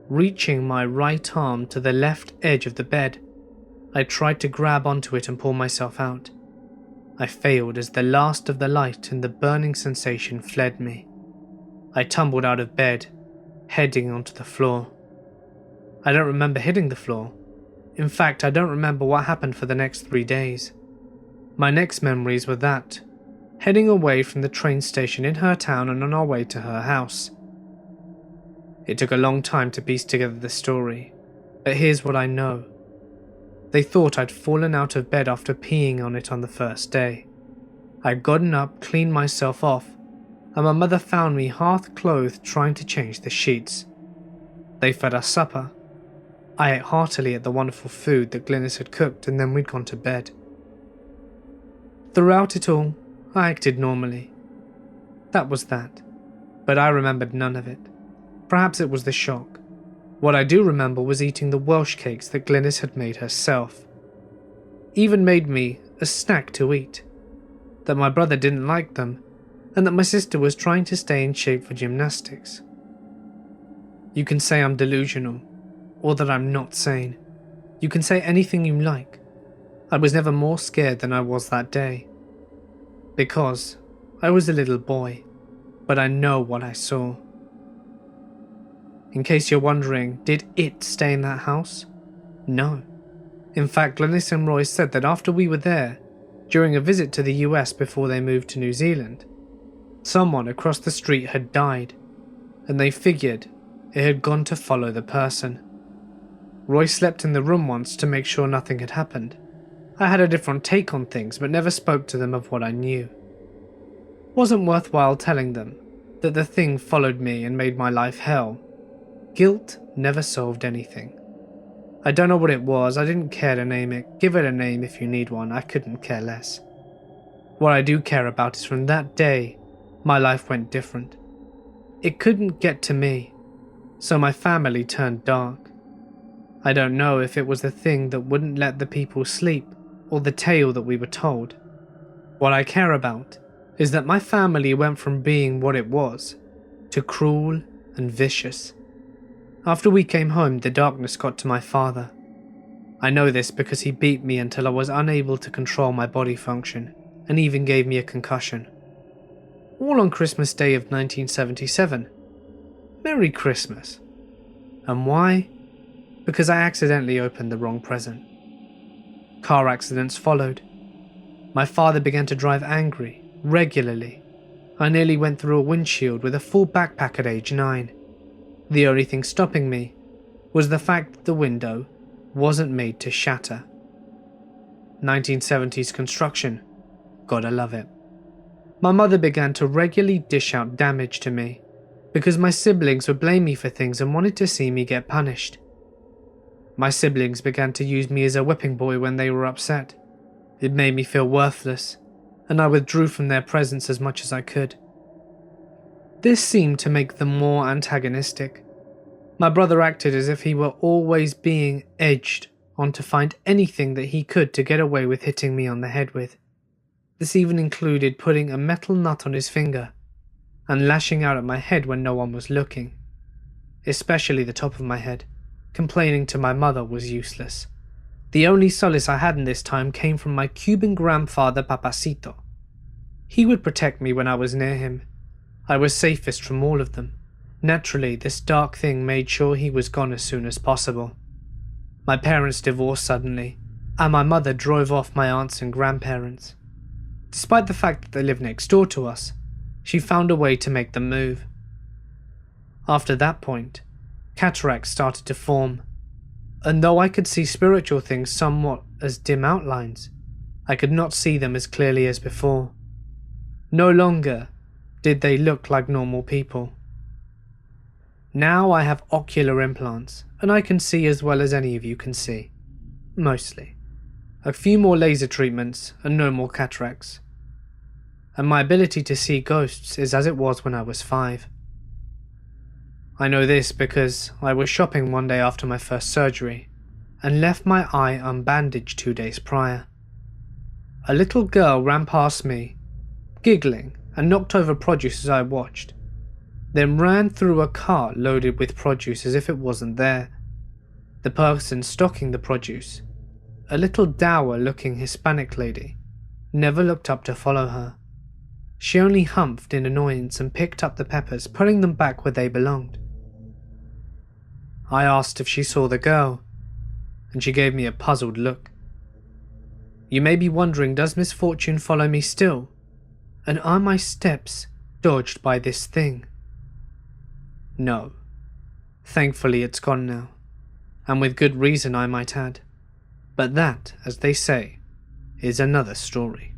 reaching my right arm to the left edge of the bed, I tried to grab onto it and pull myself out. I failed as the last of the light and the burning sensation fled me. I tumbled out of bed, heading onto the floor. I don't remember hitting the floor. In fact, I don't remember what happened for the next 3 days. My next memories were that, heading away from the train station in her town and on our way to her house. It took a long time to piece together the story, but here's what I know. They thought I'd fallen out of bed after peeing on it on the first day. I'd gotten up, cleaned myself off, and my mother found me half-clothed trying to change the sheets. They fed us supper. I ate heartily at the wonderful food that Glynis had cooked, and then we'd gone to bed. Throughout it all, I acted normally. That was that, but I remembered none of it. Perhaps it was the shock. What I do remember was eating the Welsh cakes that Glynis had made herself. even made me a snack to eat, that my brother didn't like them, and that my sister was trying to stay in shape for gymnastics. You can say I'm delusional, or that I'm not sane. You can say anything you like. I was never more scared than I was that day. Because I was a little boy, but I know what I saw. In case you're wondering, did it stay in that house? No. In fact, Glenys and Roy said that after we were there, during a visit to the US before they moved to New Zealand, someone across the street had died, and they figured it had gone to follow the person. Roy slept in the room once to make sure nothing had happened. I had a different take on things, but never spoke to them of what I knew. Wasn't worthwhile telling them that the thing followed me and made my life hell. Guilt never solved anything. I don't know what it was, I didn't care to name it. Give it a name if you need one, I couldn't care less. What I do care about is from that day, my life went different. It couldn't get to me, so my family turned dark. I don't know if it was the thing that wouldn't let the people sleep, or the tale that we were told. What I care about is that my family went from being what it was, to cruel and vicious. After we came home, the darkness got to my father. I know this because he beat me until I was unable to control my body function, and even gave me a concussion. All on Christmas Day of 1977. Merry Christmas. And why? Because I accidentally opened the wrong present. Car accidents followed. My father began to drive angry, regularly. I nearly went through a windshield with a full backpack at age 9. The only thing stopping me was the fact that the window wasn't made to shatter. 1970s construction. Gotta love it. My mother began to regularly dish out damage to me because my siblings would blame me for things and wanted to see me get punished. My siblings began to use me as a whipping boy when they were upset. It made me feel worthless, and I withdrew from their presence as much as I could. This seemed to make them more antagonistic. My brother acted as if he were always being edged on to find anything that he could to get away with hitting me on the head with. This even included putting a metal nut on his finger and lashing out at my head when no one was looking, especially the top of my head. Complaining to my mother was useless. The only solace I had in this time came from my Cuban grandfather Papacito. He would protect me when I was near him. I was safest from all of them. Naturally, this dark thing made sure he was gone as soon as possible. My parents divorced suddenly, and my mother drove off my aunts and grandparents. Despite the fact that they lived next door to us, she found a way to make them move. After that point, cataracts started to form, and though I could see spiritual things somewhat as dim outlines, I could not see them as clearly as before. No longer did they look like normal people. Now I have ocular implants, and I can see as well as any of you can see. Mostly. A few more laser treatments, and no more cataracts. And my ability to see ghosts is as it was when I was 5. I know this because I was shopping one day after my first surgery, and left my eye unbandaged 2 days prior. A little girl ran past me, giggling, and knocked over produce as I watched, then ran through a cart loaded with produce as if it wasn't there. The person stocking the produce, a little dour-looking Hispanic lady, never looked up to follow her. She only humphed in annoyance and picked up the peppers, putting them back where they belonged. I asked if she saw the girl, and she gave me a puzzled look. You may be wondering, does misfortune follow me still? And are my steps dodged by this thing? No. Thankfully it's gone now, and with good reason I might add. But that, as they say, is another story.